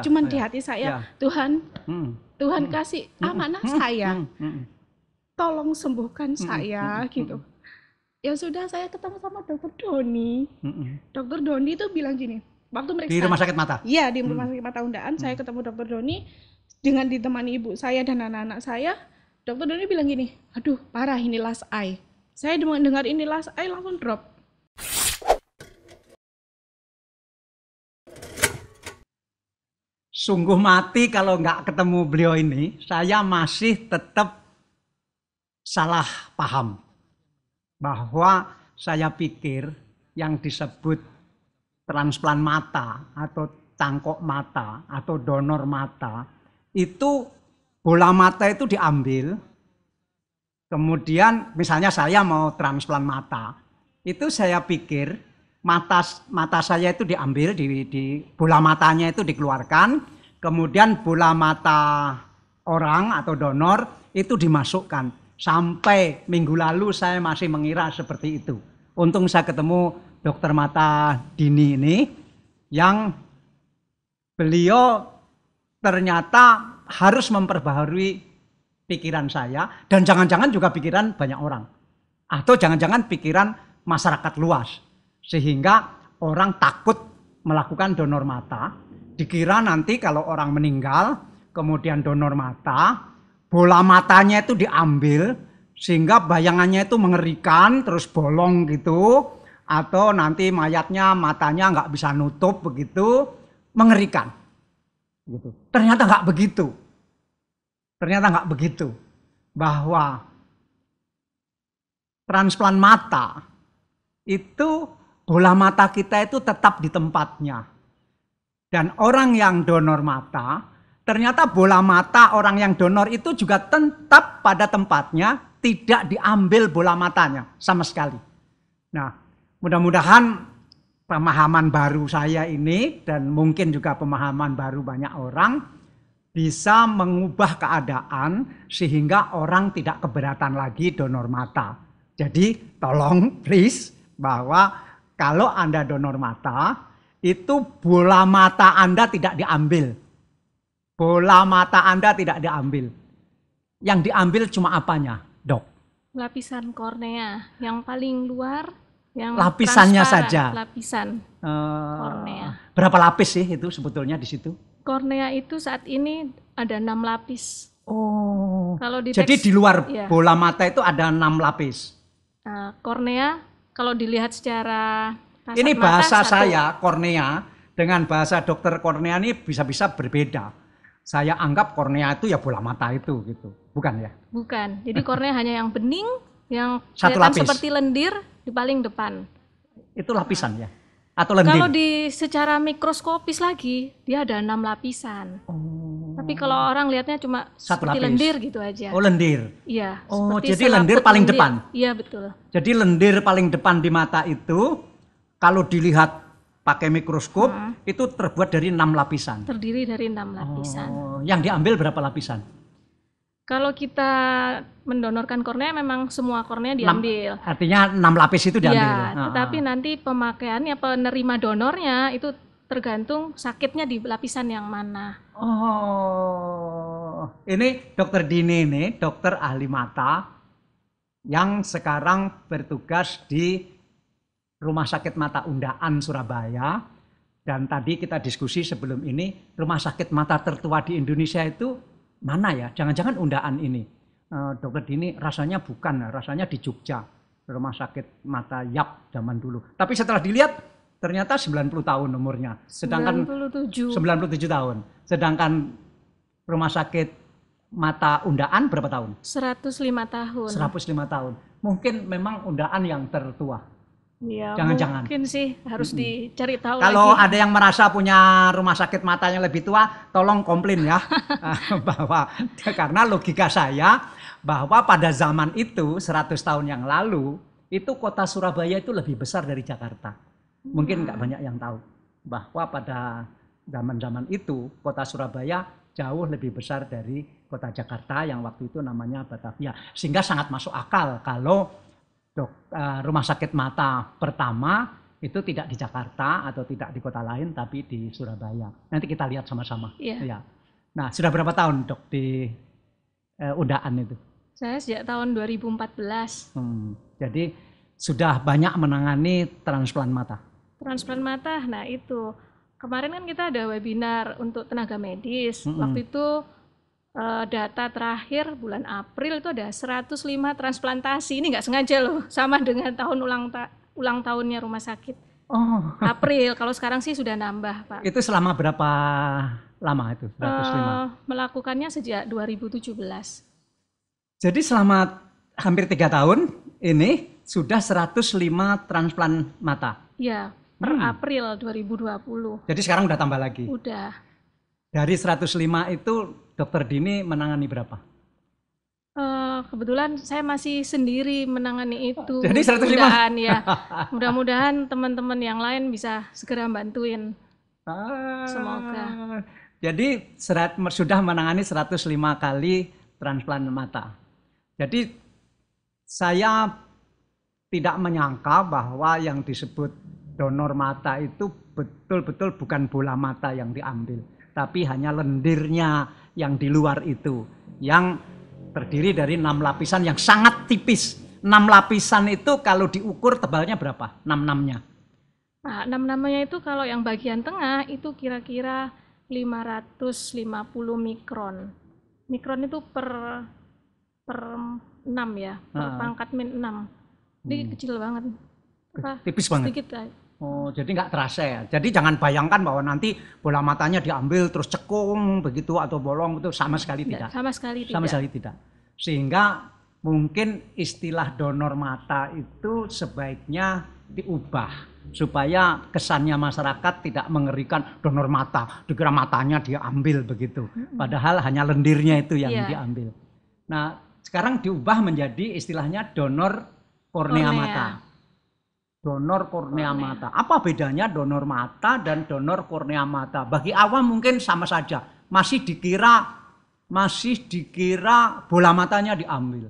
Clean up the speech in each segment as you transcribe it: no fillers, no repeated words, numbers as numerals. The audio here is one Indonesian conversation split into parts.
Cuman di hati saya, Tuhan, Tuhan kasih amanah saya, tolong sembuhkan saya gitu. Ya sudah, saya ketemu sama Dokter Doni. Dokter Doni itu bilang gini, waktu mereka Di rumah sakit mata? Iya, di rumah sakit mata Undaan. Saya ketemu Dokter Doni dengan ditemani ibu saya dan anak-anak saya. Dokter Doni bilang gini, aduh parah ini last eye. Saya dengar ini last eye langsung drop. Sungguh mati kalau nggak ketemu beliau ini, saya masih tetap salah paham. Bahwa saya pikir yang disebut transplant mata atau cangkok mata atau donor mata, itu bola mata itu diambil, kemudian misalnya saya mau transplant mata, itu saya pikir mata saya itu diambil, di bola matanya itu dikeluarkan, kemudian bola mata orang atau donor itu dimasukkan. Sampai minggu lalu saya masih mengira seperti itu. Untung saya ketemu dokter mata Dini ini, yang beliau ternyata harus memperbaharui pikiran saya, dan jangan-jangan juga pikiran banyak orang. Atau jangan-jangan pikiran masyarakat luas. Sehingga orang takut melakukan donor mata, dikira nanti kalau orang meninggal, kemudian donor mata, bola matanya itu diambil, sehingga bayangannya itu mengerikan, terus bolong gitu, atau nanti mayatnya matanya nggak bisa nutup begitu, mengerikan. Gitu. Ternyata nggak begitu. Ternyata nggak begitu. Bahwa transplant mata itu bola mata kita itu tetap di tempatnya. Dan orang yang donor mata, ternyata bola mata orang yang donor itu juga tetap pada tempatnya, tidak diambil bola matanya sama sekali. Nah, mudah-mudahan pemahaman baru saya ini, dan mungkin juga pemahaman baru banyak orang, bisa mengubah keadaan sehingga orang tidak keberatan lagi donor mata. Jadi tolong please, bahwa kalau Anda donor mata, itu bola mata Anda tidak diambil. Bola mata Anda tidak diambil. Yang diambil cuma apanya, Dok? Lapisan kornea yang paling luar, yang lapisannya saja. Lapisan kornea. Berapa lapis sih itu sebetulnya di situ? Kornea itu saat ini ada 6 lapis. Oh. Kalau jadi di luar bola mata itu ada 6 lapis. Kornea kalau dilihat secara kasat ini bahasa mata, saya kornea dengan bahasa dokter kornea ini bisa-bisa berbeda. Saya anggap kornea itu ya bola mata itu gitu, bukan ya? Bukan. Jadi kornea hanya yang bening, yang satu lapis seperti lendir di paling depan. Itu lapisan ya? Atau lendir? Kalau secara mikroskopis lagi, dia ada 6 lapisan. Oh. Tapi kalau orang lihatnya cuma satu seperti lapis. Lendir gitu aja. Oh, lendir. Iya. Oh, jadi lendir paling depan. Iya, betul. Jadi lendir paling depan di mata itu kalau dilihat pakai mikroskop itu terbuat dari 6 lapisan. Terdiri dari 6 lapisan. Oh, yang diambil berapa lapisan? Kalau kita mendonorkan kornea memang semua kornea diambil. Artinya 6 lapis itu diambil. Ya, tetapi nanti pemakaiannya, penerima donornya itu tergantung sakitnya di lapisan yang mana. Oh, ini Dokter Dini ini, dokter ahli mata yang sekarang bertugas di Rumah Sakit Mata Undaan Surabaya. Dan tadi kita diskusi sebelum ini, rumah sakit mata tertua di Indonesia itu mana ya? Jangan-jangan Undaan ini. Dokter Dini rasanya bukan, rasanya di Jogja. Rumah sakit mata Yap zaman dulu. Tapi setelah dilihat ternyata 90 tahun umurnya. Sedangkan 97 tahun. Sedangkan rumah sakit mata Undaan berapa tahun? 105 tahun. 105 tahun. Mungkin memang Undaan yang tertua. Ya, jangan-jangan. Mungkin sih harus dicari tahu. Kalau ada yang merasa punya rumah sakit matanya lebih tua, tolong komplain ya. Bahwa karena logika saya bahwa pada zaman itu 100 tahun yang lalu itu kota Surabaya itu lebih besar dari Jakarta. Mungkin nggak banyak yang tahu bahwa pada zaman-zaman itu kota Surabaya jauh lebih besar dari kota Jakarta yang waktu itu namanya Batavia. Sehingga sangat masuk akal kalau rumah sakit mata pertama Itu tidak di Jakarta atau tidak di kota lain, tapi di Surabaya. Nanti kita lihat sama-sama. Iya. Ya. Nah, sudah berapa tahun Dok di Undaan itu? Saya sejak tahun 2014. Jadi sudah banyak menangani transplant mata. Transplant mata, nah itu. Kemarin kan kita ada webinar untuk tenaga medis. Waktu itu data terakhir bulan April itu ada 105 transplantasi. Ini nggak sengaja loh, sama dengan tahun ulang tahunnya rumah sakit. Oh. April, kalau sekarang sih sudah nambah, Pak. Itu selama berapa lama itu 105? Melakukannya sejak 2017. Jadi selama hampir 3 tahun ini sudah 105 transplant mata. Iya, per April 2020. Jadi sekarang udah tambah lagi? Udah. Dari 105 itu Dokter Dini menangani berapa? Kebetulan saya masih sendiri menangani itu. Jadi 105? Mudah-mudahan ya. Mudah-mudahan teman-teman yang lain bisa segera bantuin. Semoga. Jadi sudah menangani 105 kali transplant mata. Jadi saya tidak menyangka bahwa yang disebut donor mata itu betul-betul bukan bola mata yang diambil, tapi hanya lendirnya yang di luar itu, yang terdiri dari 6 lapisan yang sangat tipis. 6 lapisan itu kalau diukur tebalnya berapa? 6-6-nya? Nah, 6-6-nya itu kalau yang bagian tengah itu kira-kira 550 mikron. Mikron itu per 6 ya, per pangkat min 6. Jadi kecil banget. Tipis banget. Sedikit lah. Oh, jadi nggak terasa ya. Jadi jangan bayangkan bahwa nanti bola matanya diambil terus cekung begitu atau bolong, itu sama sekali tidak. Sama sekali tidak. Sama sekali tidak. Sehingga mungkin istilah donor mata itu sebaiknya diubah supaya kesannya masyarakat tidak mengerikan donor mata, dikira matanya diambil begitu. Padahal hanya lendirnya itu yang diambil. Nah, sekarang diubah menjadi istilahnya donor kornea mata. Donor kornea mata. Apa bedanya donor mata dan donor kornea mata? Bagi awam mungkin sama saja. Masih dikira bola matanya diambil.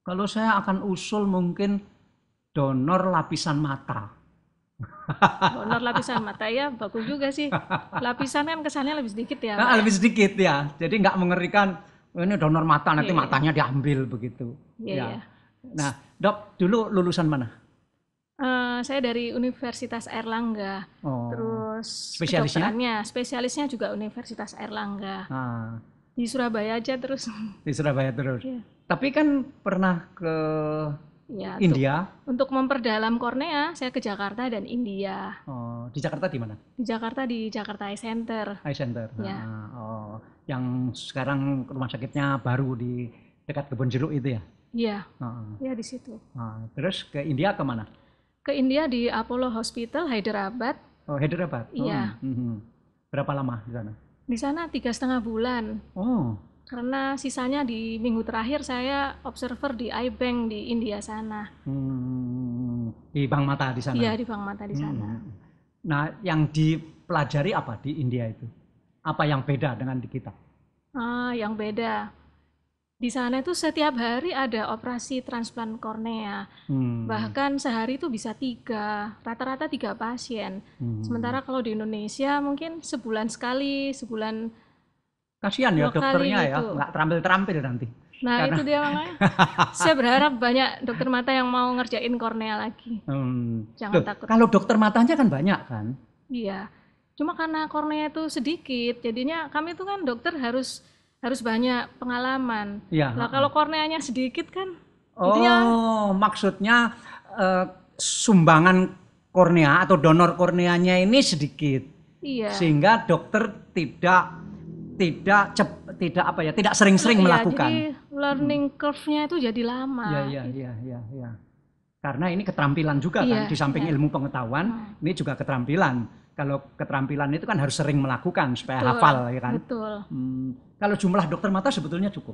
Kalau saya akan usul mungkin donor lapisan mata. Donor lapisan mata ya bagus juga sih. Lapisan kan kesannya lebih sedikit ya. Lebih sedikit ya. Jadi nggak mengerikan ini donor mata nanti matanya diambil begitu. Iya. Nah, Dok, dulu lulusan mana? Saya dari Universitas Airlangga. Terus spesialisnya juga Universitas Airlangga. Di Surabaya aja terus. Di Surabaya terus. Tapi kan pernah ke India. Untuk memperdalam kornea, saya ke Jakarta dan India. Di Jakarta di mana? Di Jakarta Eye Center. Eye Center. Ya. Yang sekarang rumah sakitnya baru di dekat Kebon Jeruk itu ya? Iya. Iya di situ. Terus ke India kemana? Ke India di Apollo Hospital Hyderabad. Oh, Hyderabad. Iya. Berapa lama di sana? Di sana 3,5 bulan. Karena sisanya di minggu terakhir saya observer di eye bank di India sana. Di bank mata di sana? Iya, di bank mata di sana. Nah, yang dipelajari apa di India itu? Apa yang beda dengan di kita? Yang beda. Di sana itu setiap hari ada operasi transplant kornea. Bahkan sehari itu bisa 3, rata-rata 3 pasien. Sementara kalau di Indonesia mungkin sebulan sekali, sebulan. Kasihan ya dokternya ya, nggak terampil-terampil nanti. Nah itu dia makanya. Saya berharap banyak dokter mata yang mau ngerjain kornea lagi. Jangan takut. Kalau dokter matanya kan banyak kan? Iya. Cuma karena kornea itu sedikit, jadinya kami itu kan dokter harus banyak pengalaman. Nah kalau korneanya sedikit kan. Maksudnya sumbangan kornea atau donor korneanya ini sedikit. Iya. Sehingga dokter tidak sering-sering melakukan. Jadi learning curve-nya itu jadi lama. Iya. Karena ini keterampilan juga kan, di samping ilmu pengetahuan, ini juga keterampilan. Kalau keterampilan itu kan harus sering melakukan supaya hafal ya kan. Betul. Kalau jumlah dokter mata sebetulnya cukup.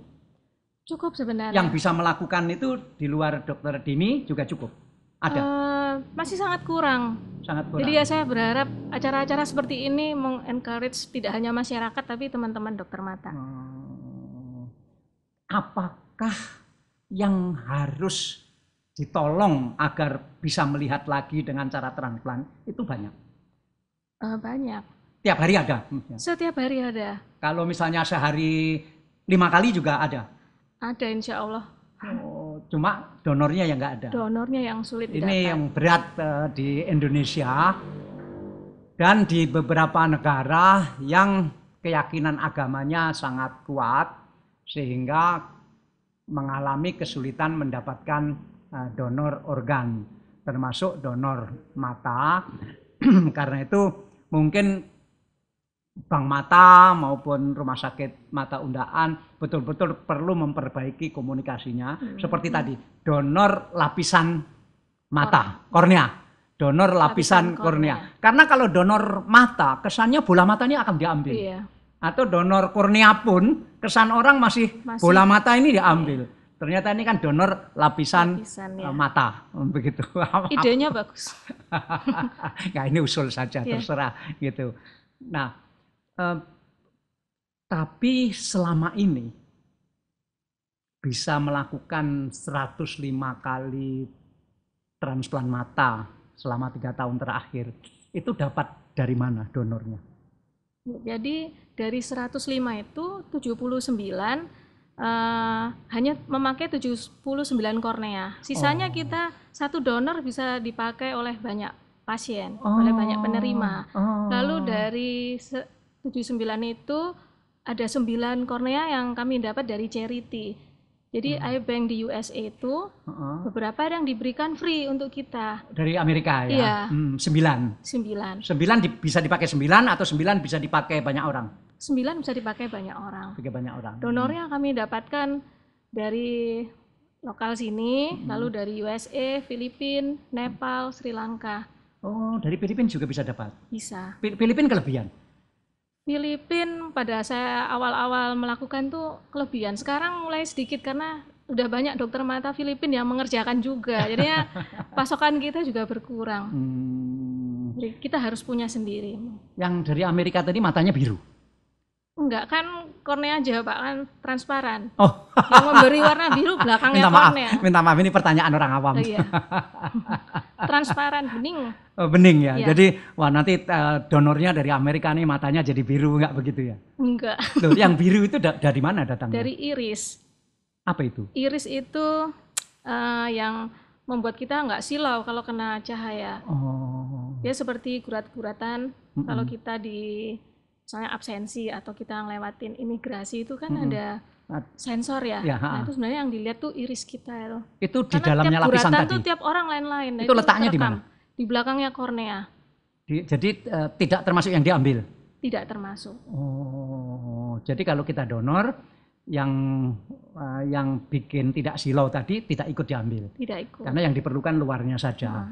Cukup sebenarnya. Yang bisa melakukan itu di luar dokter Dini juga cukup. Ada. Masih sangat kurang. Jadi ya saya berharap acara-acara seperti ini mengencourage tidak hanya masyarakat tapi teman-teman dokter mata. Apakah yang harus ditolong agar bisa melihat lagi dengan cara transplant itu banyak? Banyak. Tiap hari ada? Setiap hari ada. Kalau misalnya sehari 5 kali juga ada? Ada, insya Allah. Oh, cuma donornya yang nggak ada? Donornya yang sulit didapat. Ini yang berat di Indonesia dan di beberapa negara yang keyakinan agamanya sangat kuat sehingga mengalami kesulitan mendapatkan donor organ, termasuk donor mata. Karena itu mungkin bank mata maupun rumah sakit mata Undaan betul-betul perlu memperbaiki komunikasinya. Seperti tadi, donor lapisan mata, kornea. Donor lapisan kornea. Karena kalau donor mata, kesannya bola matanya akan diambil. Iya. Atau donor kornea pun, kesan orang masih bola mata ini diambil. Iya. Ternyata ini kan donor lapisan ya. Mata, begitu. Idenya bagus. Nah, ini usul saja, terserah gitu. Nah, tapi selama ini bisa melakukan 105 kali transplant mata selama 3 tahun terakhir, itu dapat dari mana donornya? Jadi dari 105 itu 79 hanya memakai 79 kornea. Sisanya kita satu donor bisa dipakai oleh banyak pasien, oleh banyak penerima. Lalu dari 79 itu ada 9 kornea yang kami dapat dari charity. Jadi eye bank di USA itu beberapa yang diberikan free untuk kita. Dari Amerika ya? Iya. 9 bisa dipakai 9 atau 9 bisa dipakai banyak orang? 9 bisa dipakai banyak orang. Banyak orang. Donornya kami dapatkan dari lokal sini, lalu dari USA, Filipina, Nepal, Sri Lanka. Oh, dari Filipina juga bisa dapat? Bisa. Filipina kelebihan? Filipina pada saya awal-awal melakukan tuh kelebihan. Sekarang mulai sedikit karena udah banyak dokter mata Filipina yang mengerjakan juga. Jadinya pasokan kita juga berkurang. Jadi kita harus punya sendiri. Yang dari Amerika tadi matanya biru? Enggak, kan kornea aja Pak, kan transparan. Oh. Yang memberi warna biru belakangnya kornea. Minta maaf, ini pertanyaan orang awam. Oh, iya. Transparan, bening. Oh, bening ya? Iya. Jadi wah nanti donornya dari Amerika nih matanya jadi biru, enggak begitu ya? Enggak. Loh, yang biru itu dari mana datangnya? Dari iris. Apa itu? Iris itu yang membuat kita enggak silau kalau kena cahaya. Oh. Dia seperti gurat-guratan kalau kita di misalnya absensi atau kita ngelewatin imigrasi itu kan ada sensor ya. Nah itu sebenarnya yang dilihat tuh iris kita. Itu di dalamnya lapisan tadi? Tuh tiap orang lain-lain. Itu letaknya di mana? Di belakangnya kornea. Jadi tidak termasuk yang diambil? Tidak termasuk. Oh, jadi kalau kita donor yang bikin tidak silau tadi tidak ikut diambil? Tidak ikut. Karena yang diperlukan luarnya saja.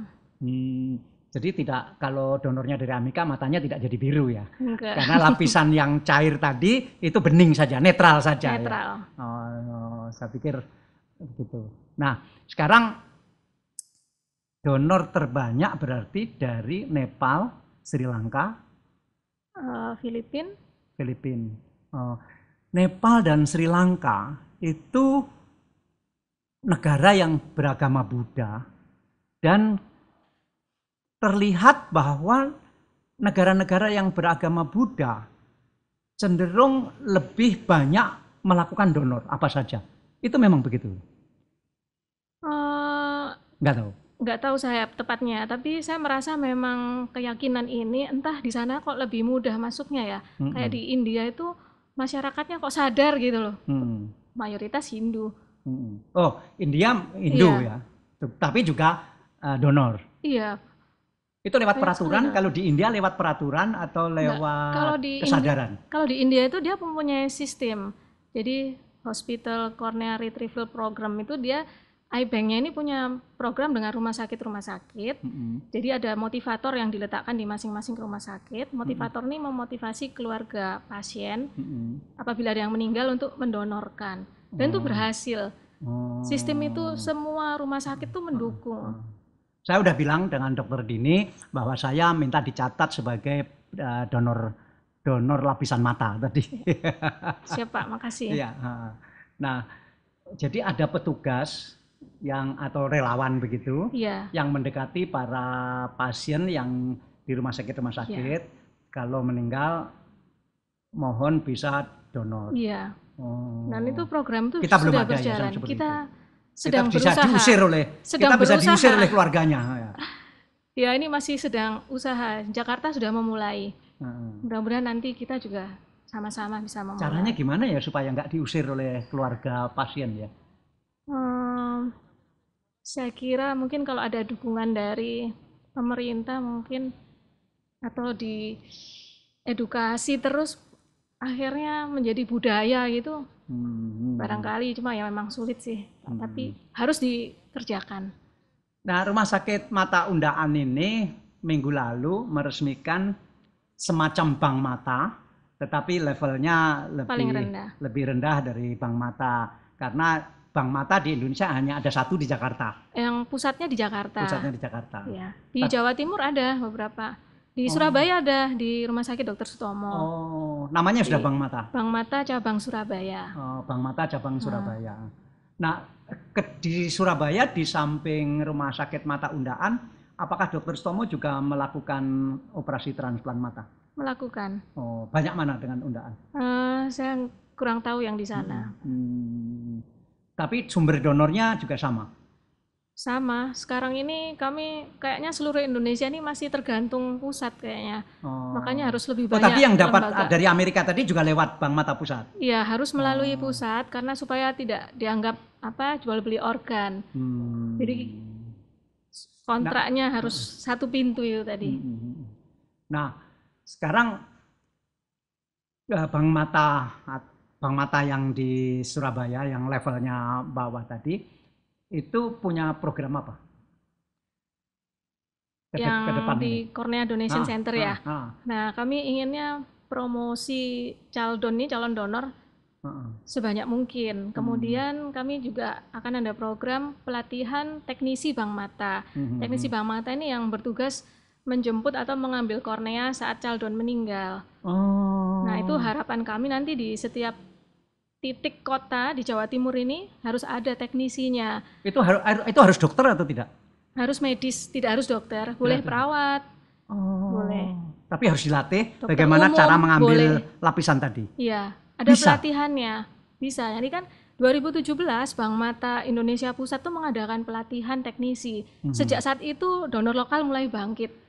Jadi tidak, kalau donornya dari Amerika matanya tidak jadi biru ya? Enggak. Karena lapisan yang cair tadi itu bening saja, netral saja. Netral. Ya? Oh, saya pikir begitu. Nah, sekarang donor terbanyak berarti dari Nepal, Sri Lanka, Filipina. Nepal dan Sri Lanka itu negara yang beragama Buddha dan terlihat bahwa negara-negara yang beragama Buddha cenderung lebih banyak melakukan donor apa saja. Itu memang begitu? Nggak tahu. Nggak tahu saya tepatnya, tapi saya merasa memang keyakinan ini entah di sana kok lebih mudah masuknya ya. Kayak di India itu masyarakatnya kok sadar gitu loh. Mayoritas Hindu. Oh, Hindu ya. Tapi juga donor. Iya. Itu lewat peraturan, kalau di India lewat peraturan atau lewat kesadaran? Kalau di India itu dia mempunyai sistem. Jadi Hospital Cornea Retrieval Program itu dia eye bank-nya ini punya program dengan rumah sakit. Jadi ada motivator yang diletakkan di masing-masing rumah sakit. Motivator ini memotivasi keluarga pasien apabila ada yang meninggal untuk mendonorkan. Dan itu berhasil. Sistem itu semua rumah sakit itu mendukung. Saya udah bilang dengan Dokter Dini bahwa saya minta dicatat sebagai donor lapisan mata tadi. Siap Pak, makasih. Iya. Nah, jadi ada petugas yang atau relawan begitu, Iya. yang mendekati para pasien yang di rumah sakit Iya. kalau meninggal mohon bisa donor. Iya. Dan itu program itu Kita belum sudah ada berjalan. yayasan seperti Kita itu. sedang Kita bisa berusaha. diusir oleh kita bisa diusir oleh keluarganya. Ya, ini masih sedang usaha. Jakarta sudah memulai. Mudah-mudahan nanti kita juga sama-sama bisa memulai. Caranya gimana ya supaya nggak diusir oleh keluarga pasien ya? Saya kira mungkin kalau ada dukungan dari pemerintah mungkin, atau di edukasi terus akhirnya menjadi budaya gitu. Barangkali, cuma ya memang sulit sih. Tapi harus dikerjakan. Nah, Rumah Sakit Mata Undaan ini minggu lalu meresmikan semacam bank mata, tetapi levelnya lebih rendah dari bank mata, karena bank mata di Indonesia hanya ada satu di Jakarta. Yang pusatnya di Jakarta. Pusatnya di Jakarta. Ya. Di Jawa Timur ada beberapa. Di Surabaya ada, di Rumah Sakit Dr. Sutomo. Oh, namanya sudah bank mata. Bank Mata Cabang Surabaya. Oh, Bank Mata Cabang Surabaya. Nah, di Surabaya di samping Rumah Sakit Mata Undaan, apakah Dr. Sutomo juga melakukan operasi transplant mata? Melakukan. Oh, banyak mana dengan Undaan? Saya kurang tahu yang di sana. Tapi sumber donornya juga sama? Sama. Sekarang ini kami kayaknya seluruh Indonesia ini masih tergantung pusat kayaknya. Makanya harus lebih banyak. Tapi yang dapat dari Amerika tadi juga lewat Bank Mata Pusat? Iya, harus melalui pusat karena supaya tidak dianggap jual beli organ. Jadi kontraknya harus satu pintu itu tadi. Nah, sekarang Bank Mata yang di Surabaya yang levelnya bawah tadi itu punya program apa? Yang di Cornea Donation Center ya. Nah, kami inginnya promosi calon donor sebanyak mungkin. Kemudian kami juga akan ada program pelatihan teknisi bank mata. Teknisi bank mata ini yang bertugas menjemput atau mengambil kornea saat calon meninggal. Nah, itu harapan kami nanti di setiap titik kota di Jawa Timur ini harus ada teknisinya. Itu harus dokter atau tidak? Harus medis, tidak harus dokter, boleh perawat. Boleh. Tapi harus dilatih dokter bagaimana umum, cara mengambil lapisan tadi. Iya, ada pelatihannya. Bisa. Jadi kan 2017 Bank Mata Indonesia Pusat tuh mengadakan pelatihan teknisi. Sejak saat itu donor lokal mulai bangkit.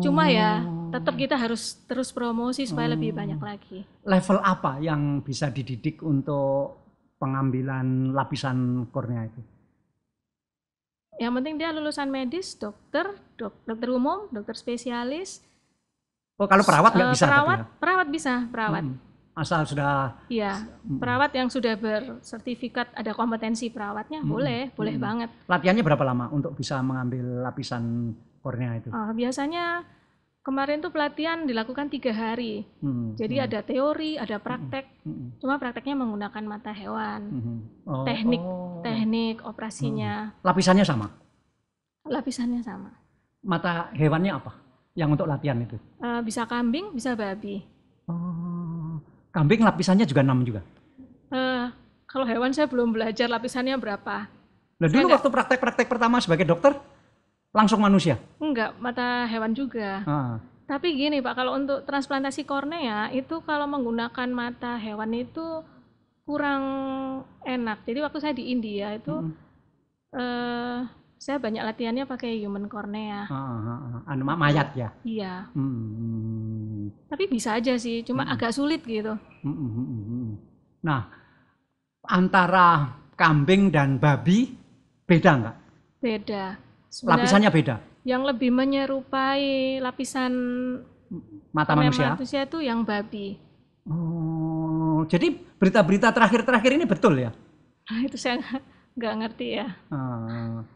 Cuma ya tetap kita harus terus promosi supaya lebih banyak lagi. Level apa yang bisa dididik untuk pengambilan lapisan kornea itu? Yang penting dia lulusan medis, dokter umum, dokter spesialis. Oh, kalau perawat nggak bisa? Perawat bisa, perawat. Asal sudah. Iya, perawat yang sudah bersertifikat ada kompetensi perawatnya boleh banget. Latihannya berapa lama untuk bisa mengambil lapisan kornea itu? Biasanya kemarin tuh pelatihan dilakukan 3 hari. Jadi ada teori, ada praktek. Cuma prakteknya menggunakan mata hewan. Teknik operasinya. Lapisannya sama? Lapisannya sama. Mata hewannya apa yang untuk latihan itu? Bisa kambing, bisa babi. Kambing lapisannya juga 6 juga? Kalau hewan saya belum belajar lapisannya berapa. Nah, dulu waktu praktek pertama sebagai dokter langsung manusia? Enggak, mata hewan juga. Tapi gini Pak, kalau untuk transplantasi kornea itu kalau menggunakan mata hewan itu kurang enak. Jadi waktu saya di India itu saya banyak latihannya pakai human cornea. Mayat ya? Iya. Tapi bisa aja sih, cuma agak sulit gitu. Nah, antara kambing dan babi beda nggak? Beda. Sebenarnya, lapisannya beda? Yang lebih menyerupai lapisan mata manusia itu yang babi. Jadi berita-berita terakhir ini betul ya? Itu saya nggak ngerti ya.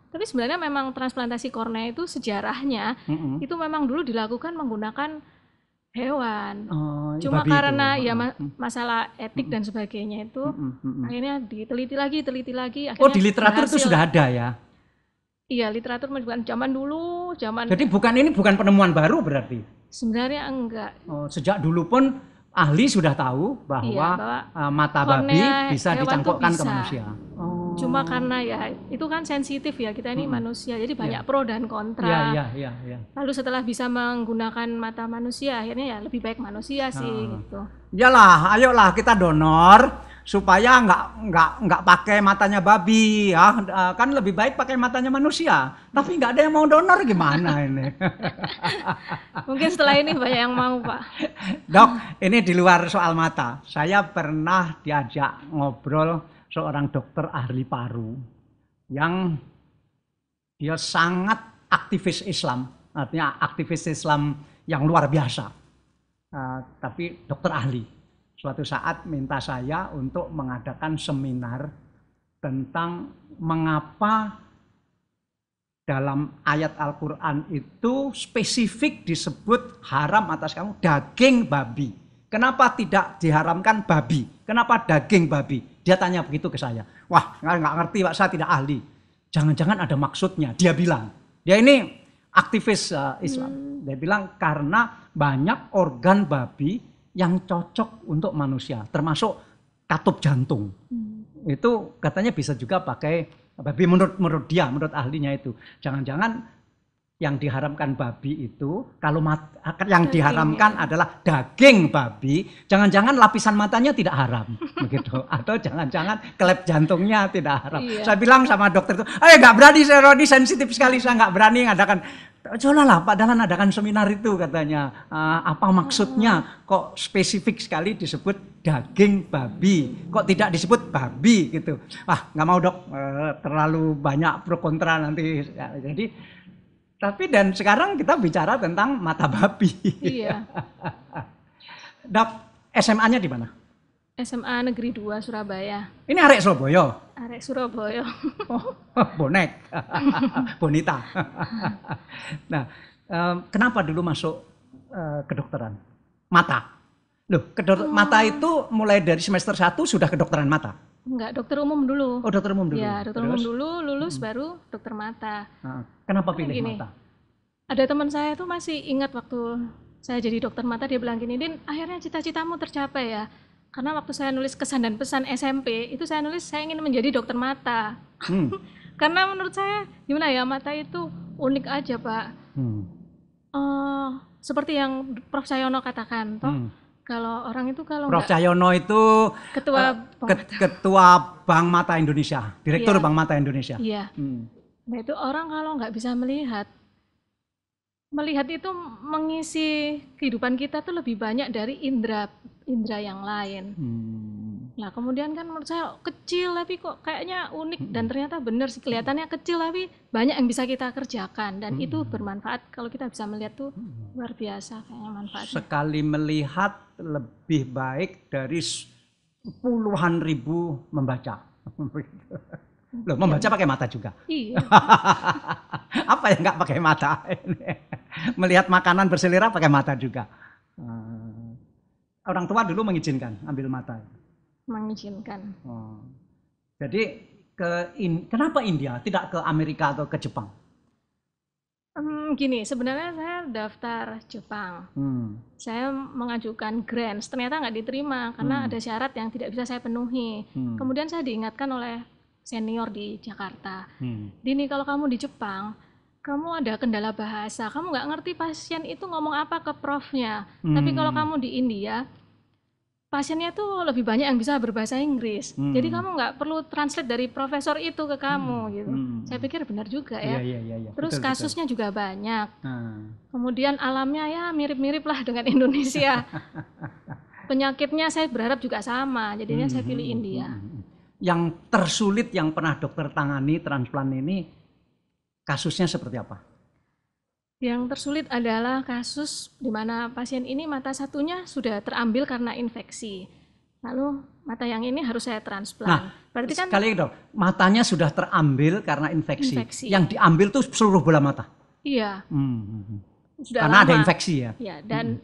Tapi sebenarnya memang transplantasi kornea itu sejarahnya itu memang dulu dilakukan menggunakan hewan. Cuma karena ya masalah etik dan sebagainya itu akhirnya diteliti lagi. Akhirnya di literatur itu sudah ada ya? Iya, literatur menunjukkan zaman dulu, Jadi ini bukan penemuan baru berarti? Sebenarnya enggak. Sejak dulu pun ahli sudah tahu bahwa mata babi bisa dicangkokkan ke manusia. Cuma karena ya itu kan sensitif ya, kita ini manusia, jadi banyak pro dan kontra. Lalu setelah bisa menggunakan mata manusia, akhirnya ya lebih baik manusia sih gitu. Iyalah, ayolah kita donor supaya nggak pakai matanya babi ya, kan lebih baik pakai matanya manusia. Tapi nggak ada yang mau donor, gimana ini? Mungkin setelah ini banyak yang mau, Pak. Dok, ini di luar soal mata. Saya pernah diajak ngobrol seorang dokter ahli paru yang dia sangat aktivis Islam, artinya aktivis Islam yang luar biasa. Tapi dokter ahli. Suatu saat minta saya untuk mengadakan seminar tentang mengapa dalam ayat Al-Quran itu spesifik disebut haram atas kamu daging babi. Kenapa tidak diharamkan babi? Kenapa daging babi? Dia tanya begitu ke saya. Wah, nggak ngerti Pak, saya tidak ahli. Jangan-jangan ada maksudnya. Dia bilang, dia ini aktivis Islam. Dia bilang karena banyak organ babi yang cocok untuk manusia, termasuk katup jantung. Itu katanya bisa juga pakai babi menurut dia, menurut ahlinya itu. Jangan-jangan yang diharamkan babi itu, kalau yang diharamkan adalah daging babi, jangan-jangan lapisan matanya tidak haram, begitu. Atau jangan-jangan klep jantungnya tidak haram. Saya bilang sama dokter itu, nggak berani saya, Rodi, sensitif sekali, saya nggak berani ngadakan. Cobalah Pak Dahlan adakan seminar itu katanya. Apa maksudnya kok spesifik sekali disebut daging babi, kok tidak disebut babi gitu. Nggak mau dok, terlalu banyak pro kontra nanti. Jadi tapi dan sekarang kita bicara tentang mata babi. Iya. Dok, SMA-nya di mana? SMA Negeri 2 Surabaya. Ini arek Surabaya? Arek Surabaya. Bonek. Bonita. Nah, kenapa dulu masuk kedokteran? Mata. Loh, mata itu mulai dari semester 1 sudah kedokteran mata? Enggak, dokter umum dulu. Oh, dokter umum dulu. Ya, dokter umum dulu, lulus baru dokter mata. Kenapa pilih mata? Ada teman saya tuh masih ingat waktu saya jadi dokter mata, dia bilang gini, Din, akhirnya cita-citamu tercapai ya. Karena waktu saya nulis kesan dan pesan SMP, itu saya nulis saya ingin menjadi dokter mata. Karena menurut saya, gimana ya, mata itu unik aja, Pak. Seperti yang Prof. Cahyono katakan, toh, kalau orang itu kalau Prof. Cahyono itu ketua Bank Mata Indonesia, Direktur Bank Mata Indonesia. Iya. Nah itu orang kalau nggak bisa melihat itu mengisi kehidupan kita tuh lebih banyak dari indera yang lain. Nah kemudian kan menurut saya kecil tapi kok kayaknya unik dan ternyata benar sih, kelihatannya kecil tapi banyak yang bisa kita kerjakan dan itu bermanfaat kalau kita bisa melihat tuh luar biasa kayaknya manfaatnya. Sekali melihat lebih baik dari puluhan ribu membaca. Loh, membaca pakai mata juga? Iya. Apa yang nggak pakai mata? Melihat makanan berselera pakai mata juga. Orang tua dulu mengizinkan ambil mata? Mengizinkan. Jadi kenapa India, tidak ke Amerika atau ke Jepang? Gini, sebenarnya saya daftar Jepang. Saya mengajukan grants, ternyata nggak diterima karena ada syarat yang tidak bisa saya penuhi. Kemudian saya diingatkan oleh senior di Jakarta, Dini, kalau kamu di Jepang, kamu ada kendala bahasa, kamu nggak ngerti pasien itu ngomong apa ke profnya. Tapi kalau kamu di India, pasiennya tuh lebih banyak yang bisa berbahasa Inggris. Jadi kamu nggak perlu translate dari profesor itu ke kamu gitu. Saya pikir benar juga ya. Iya. Terus kasusnya juga banyak. Kemudian alamnya ya mirip-mirip lah dengan Indonesia. Penyakitnya saya berharap juga sama. Jadinya saya pilih India. Yang tersulit yang pernah dokter tangani transplant ini kasusnya seperti apa? Yang tersulit adalah kasus di mana pasien ini mata satunya sudah terambil karena infeksi. Lalu mata yang ini harus saya transplant. Nah, berarti kan sekali dok, matanya sudah terambil karena infeksi. Yang diambil tuh seluruh bola mata. Iya. Sudah karena lama. Ada infeksi ya. Iya, dan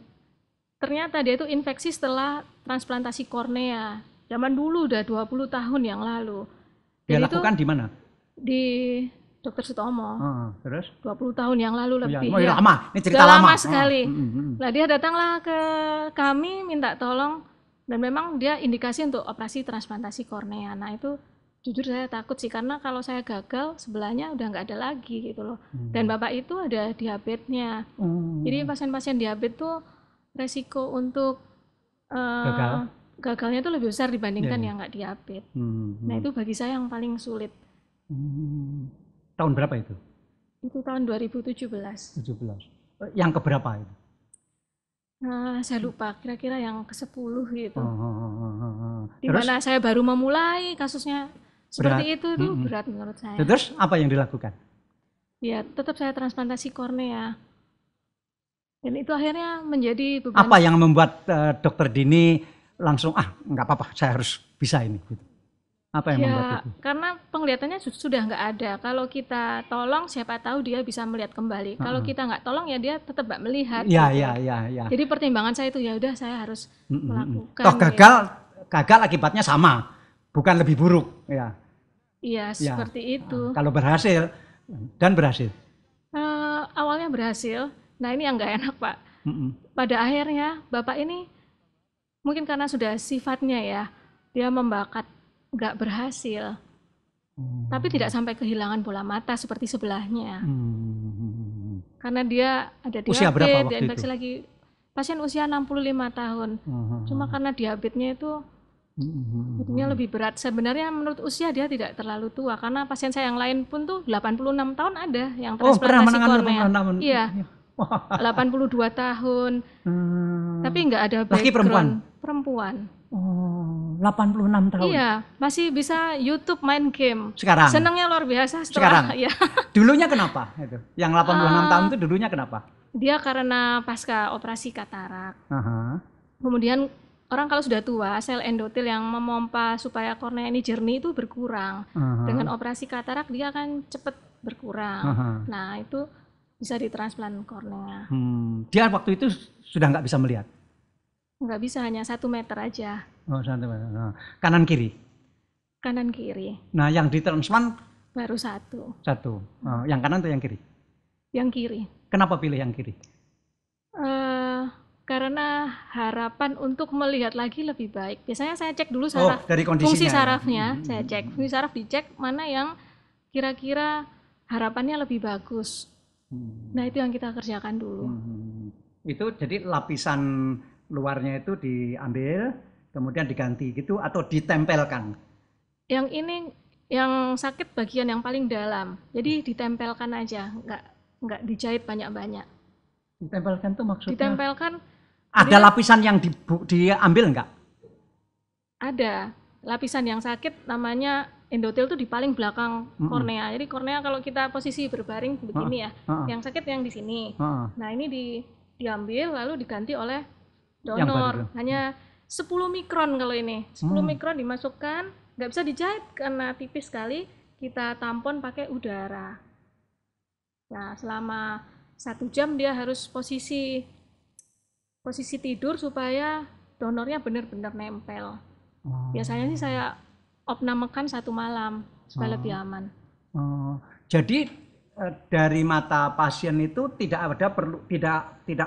ternyata dia itu infeksi setelah transplantasi kornea. Zaman dulu udah 20 tahun yang lalu. Dia lakukan di mana? Di Dr. Sutomo. Terus? 20 tahun yang lalu lebih. Ya. Lama, ini cerita lama. Lama sekali. Nah, dia datanglah ke kami minta tolong dan memang dia indikasi untuk operasi transplantasi kornea. Nah, itu Jujur saya takut sih, karena kalau saya gagal sebelahnya udah nggak ada lagi gitu loh. Dan bapak itu ada diabetesnya. Jadi pasien-pasien diabetes tuh resiko untuk gagalnya itu lebih besar dibandingkan yang nggak diabetes. Nah itu bagi saya yang paling sulit. Tahun berapa itu? Itu tahun 2017. Yang keberapa itu? Saya lupa, kira-kira yang ke-10 gitu. Dimana saya baru memulai kasusnya seperti itu tuh berat menurut saya. Terus apa yang dilakukan? Ya tetap saya transplantasi kornea. Dan itu akhirnya menjadi beban. Apa yang membuat Dokter Dini langsung nggak apa-apa, saya harus bisa ini gitu. Apa yang membuat itu? Karena penglihatannya sudah nggak ada. Kalau kita tolong siapa tahu dia bisa melihat kembali. Kalau kita nggak tolong ya dia tetap nggak melihat. Iya, gitu. Iya. Jadi pertimbangan saya itu ya udah saya harus melakukan. Toh gagal akibatnya sama, bukan lebih buruk ya. Iya, seperti itu. Kalau berhasil dan berhasil. Awalnya berhasil. Nah, ini yang nggak enak, Pak. Pada akhirnya Bapak ini mungkin karena sudah sifatnya ya, dia membakat nggak berhasil. Tapi tidak sampai kehilangan bola mata seperti sebelahnya. Karena dia ada diabetes, dia infeksi lagi. Pasien usia 65 tahun. Cuma karena diabetesnya itu jadinya lebih berat. Sebenarnya menurut usia dia tidak terlalu tua, karena pasien saya yang lain pun tuh 86 tahun ada yang transplantasi kornea. Iya. 82 tahun. Tapi nggak ada background. Perempuan. 86 tahun. Iya, masih bisa YouTube main game. Sekarang. Senangnya luar biasa sekarang. Ya. Dulunya kenapa itu? Yang 86 tahun itu dulunya kenapa? Dia karena pasca operasi katarak. Kemudian orang kalau sudah tua, sel endotel yang memompa supaya kornea ini jernih itu berkurang. Dengan operasi katarak dia akan cepat berkurang. Nah itu bisa ditransplant kornea. Dia waktu itu sudah nggak bisa melihat? Nggak bisa, hanya 1 meter aja. 1 meter. Kanan kiri? Kanan kiri. Nah yang ditransplant? Baru 1. Yang kanan atau yang kiri? Yang kiri. Kenapa pilih yang kiri? Karena harapan untuk melihat lagi lebih baik. Biasanya saya cek dulu saraf, dari fungsi sarafnya, saya cek. Fungsi saraf dicek mana yang kira-kira harapannya lebih bagus. Nah itu yang kita kerjakan dulu. Itu jadi lapisan luarnya itu diambil, kemudian diganti gitu atau ditempelkan? Yang ini yang sakit bagian yang paling dalam, jadi ditempelkan aja, nggak dijahit banyak-banyak. Ditempelkan tuh maksudnya? Ditempelkan. Ada lapisan yang diambil nggak? Ada. Lapisan yang sakit namanya endotel tuh di paling belakang kornea. Jadi kornea kalau kita posisi berbaring begini ya, yang sakit yang di sini. Nah ini diambil lalu diganti oleh donor. Hanya 10 mikron kalau ini. 10 mikron dimasukkan, nggak bisa dijahit karena tipis sekali. Kita tampon pakai udara. Nah selama 1 jam dia harus posisi tidur supaya donornya benar-benar nempel. Biasanya sih saya opnamekan 1 malam supaya lebih aman. Jadi dari mata pasien itu tidak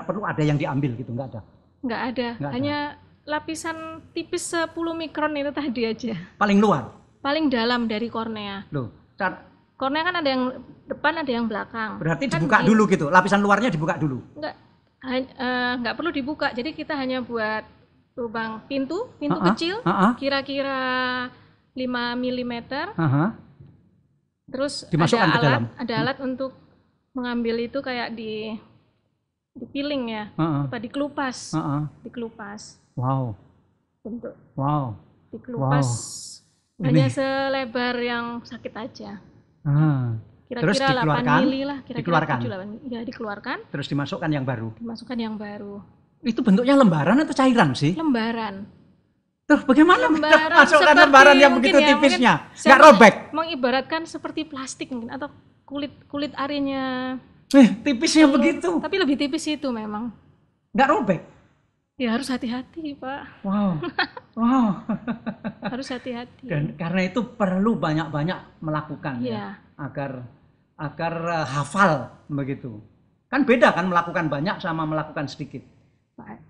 perlu ada yang diambil gitu, nggak ada? Nggak ada. Hanya lapisan tipis 10 mikron itu tadi aja. Paling luar? Paling dalam dari kornea. Loh, kornea kan ada yang depan, ada yang belakang. Berarti kan dibuka dulu gitu, lapisan luarnya dibuka dulu? Nggak perlu dibuka, jadi kita hanya buat lubang pintu kecil, kira-kira 5 mm. Terus dimasukkan ke dalam. Ada alat untuk mengambil itu kayak dipiling ya, apa dikelupas. Dikelupas. Wow. Bentuk. Wow. Dikelupas. Wow. Hanya selebar yang sakit aja. Kira-kira 8 mili lah, kira-kira 7-8 mili. Ya, dikeluarkan. Terus dimasukkan yang baru. Itu bentuknya lembaran atau cairan sih? Lembaran. Tuh bagaimana masukkan lembaran yang begitu tipisnya? Nggak robek? Mengibaratkan seperti plastik mungkin, atau kulit arinya. Tipisnya begitu. Tapi lebih tipis itu memang. Nggak robek? Ya harus hati-hati Pak. Wow. Harus hati-hati. Dan karena itu perlu banyak-banyak melakukan ya agar hafal begitu. Kan beda kan melakukan banyak sama melakukan sedikit.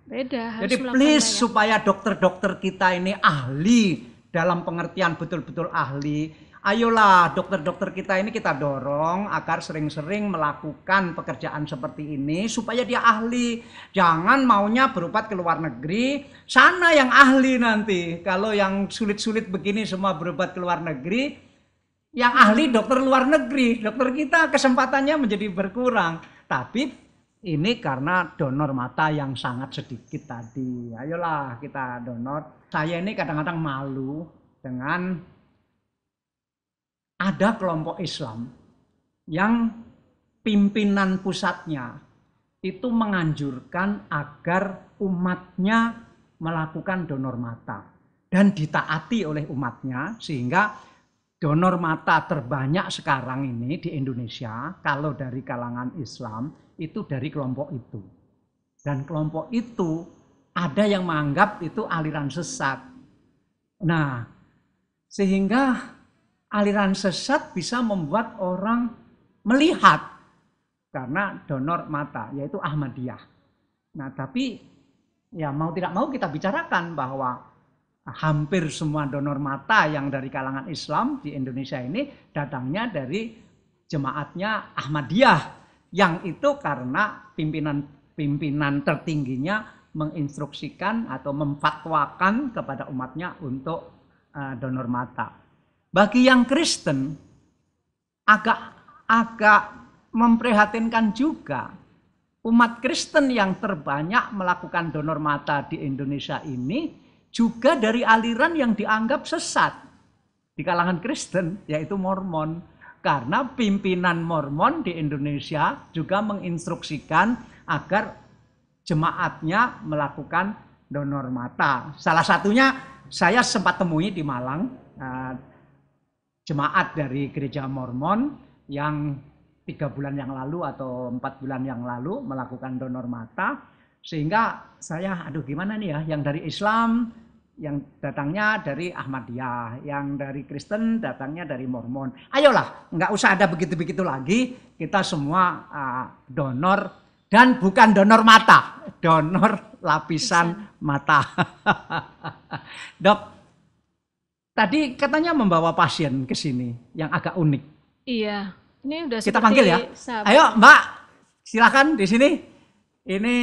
Beda. Jadi please supaya dokter-dokter kita ini ahli dalam pengertian betul-betul ahli. Ayolah dokter-dokter kita ini kita dorong agar sering-sering melakukan pekerjaan seperti ini supaya dia ahli. Jangan maunya berobat ke luar negeri, sana yang ahli nanti. Kalau yang sulit-sulit begini semua berobat ke luar negeri, yang ahli dokter luar negeri. Dokter kita kesempatannya menjadi berkurang. Tapi ini karena donor mata yang sangat sedikit tadi. Ayolah kita donor. Saya ini kadang-kadang malu dengan ada kelompok Islam yang pimpinan pusatnya itu menganjurkan agar umatnya melakukan donor mata dan ditaati oleh umatnya, sehingga donor mata terbanyak sekarang ini di Indonesia kalau dari kalangan Islam itu dari kelompok itu. Dan kelompok itu ada yang menganggap itu aliran sesat. Nah, sehingga aliran sesat bisa membuat orang melihat karena donor mata, yaitu Ahmadiyah. Nah, tapi ya mau tidak mau kita bicarakan bahwa hampir semua donor mata yang dari kalangan Islam di Indonesia ini datangnya dari jemaatnya Ahmadiyah, yang itu karena pimpinan tertingginya menginstruksikan atau memfatwakan kepada umatnya untuk donor mata. Bagi yang Kristen agak memprihatinkan juga, umat Kristen yang terbanyak melakukan donor mata di Indonesia ini juga dari aliran yang dianggap sesat di kalangan Kristen, yaitu Mormon. Karena pimpinan Mormon di Indonesia juga menginstruksikan agar jemaatnya melakukan donor mata. Salah satunya saya sempat temui di Malang, jemaat dari gereja Mormon yang 3 bulan yang lalu atau 4 bulan yang lalu melakukan donor mata. Sehingga saya, aduh gimana nih ya, yang dari Islam yang datangnya dari Ahmadiyah, yang dari Kristen datangnya dari Mormon. Ayolah, nggak usah ada begitu-begitu lagi, kita semua donor, dan bukan donor mata, donor lapisan mata. Dok, tadi katanya membawa pasien ke sini yang agak unik. Iya, ini udah kita panggil ya. Sahabat. Ayo Mbak, silakan di sini. Ini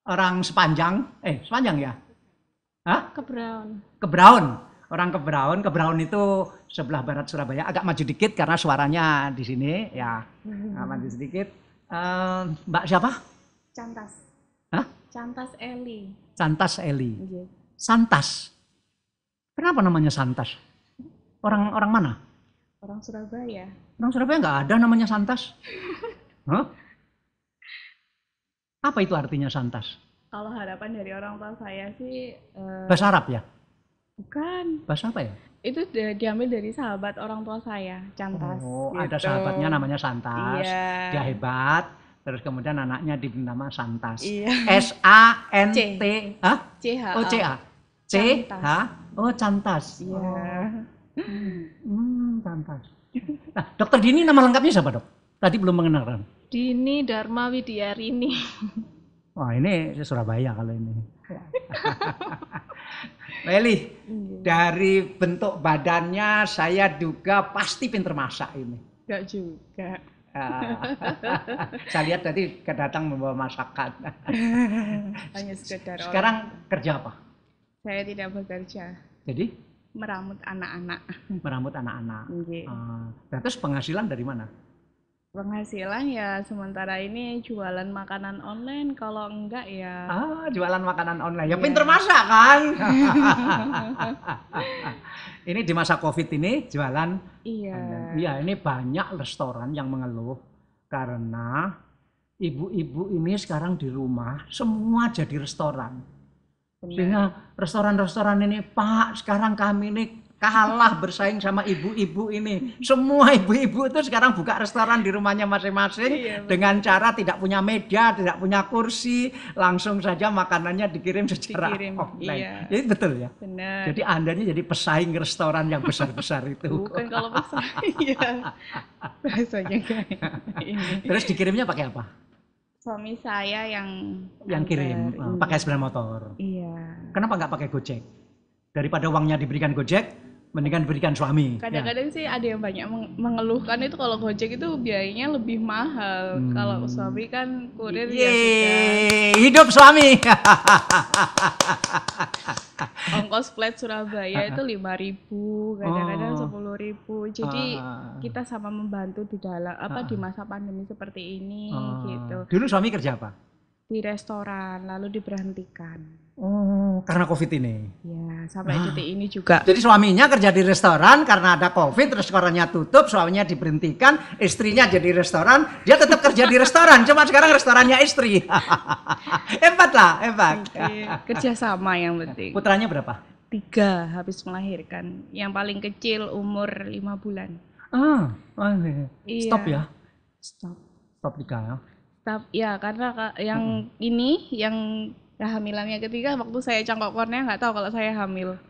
orang sepanjang ya? Hah? Kebraun. Orang Kebraun. Kebraun itu sebelah barat Surabaya. Agak maju dikit karena suaranya di sini ya. Maju sedikit. Mbak siapa? Cantas. Hah? Cantas Eli. Cantas Eli. Iya. Santas. Kenapa namanya Santas? Orang mana? Orang Surabaya. Orang Surabaya nggak ada namanya Santas. Hah? Apa itu artinya Santas? Kalau harapan dari orang tua saya sih bahasa Arab ya? Bukan. Bahasa apa ya? Itu diambil dari sahabat orang tua saya, Cantas. Oh, gitu. Ada sahabatnya namanya Santas. Iya. Dia hebat. Terus kemudian anaknya diberi nama Santas. Iya. S-A-N-T. Hah? C-H-A. Oh, C-A. C-H. Oh, Cantas. Iya. Cantas. Nah, Dokter Dini nama lengkapnya siapa, Dok? Tadi belum mengenalkan. Dini Dharma Widyarini. Wah, ini Surabaya kalau ini. Leli, dari bentuk badannya saya duga pasti pinter masak ini. Enggak juga. Saya lihat tadi kedatang membawa masakan. Hanya sekedar Sekarang kerja apa? Saya tidak bekerja. Jadi? Meramut anak-anak. Meramut anak-anak. Okay. Terus penghasilan dari mana? Penghasilan ya sementara ini jualan makanan online, kalau enggak ya. Jualan makanan online. Ya pinter masak kan? Ini di masa Covid ini jualan. Iya. Iya, ini banyak restoran yang mengeluh karena ibu-ibu ini sekarang di rumah semua jadi restoran. Benar. Sehingga restoran-restoran ini, Pak, sekarang kami ini kalah bersaing sama ibu-ibu ini. Semua ibu-ibu itu sekarang buka restoran di rumahnya masing-masing dengan cara tidak punya meja, tidak punya kursi, langsung saja makanannya dikirim secara online. Iya. Jadi betul ya? Benar. Jadi Anda jadi pesaing restoran yang besar-besar itu. Bukan kalau pesaing, ya. Bahasanya kayak ini. Terus dikirimnya pakai apa? Suami saya yang kirim, pakai sepeda motor. Iya. Kenapa nggak pakai Gojek? Daripada uangnya diberikan Gojek, mendingan diberikan suami. Kadang-kadang sih ada yang banyak mengeluhkan itu kalau Gojek itu biayanya lebih mahal. Kalau suami kan kurir ya sudah. Hidup suami. Ongkos flight Surabaya itu 5.000, kadang-kadang 10.000. Jadi kita sama membantu di dalam di masa pandemi seperti ini gitu. Dulu suami kerja apa? Di restoran, lalu diberhentikan. Oh, karena COVID ini. Ya, sampai detik ini juga. Jadi suaminya kerja di restoran karena ada COVID, restorannya tutup, suaminya diberhentikan, istrinya jadi restoran, dia tetap kerja di restoran, cuma sekarang restorannya istri. Hebat lah, hebat. Kerja sama yang penting. Putranya berapa? 3 habis melahirkan. Yang paling kecil umur 5 bulan. Stop ya? Stop 3 ya? Stop, ya karena yang ini, yang kehamilannya ketiga waktu saya cangkok kornea nggak tahu kalau saya hamil.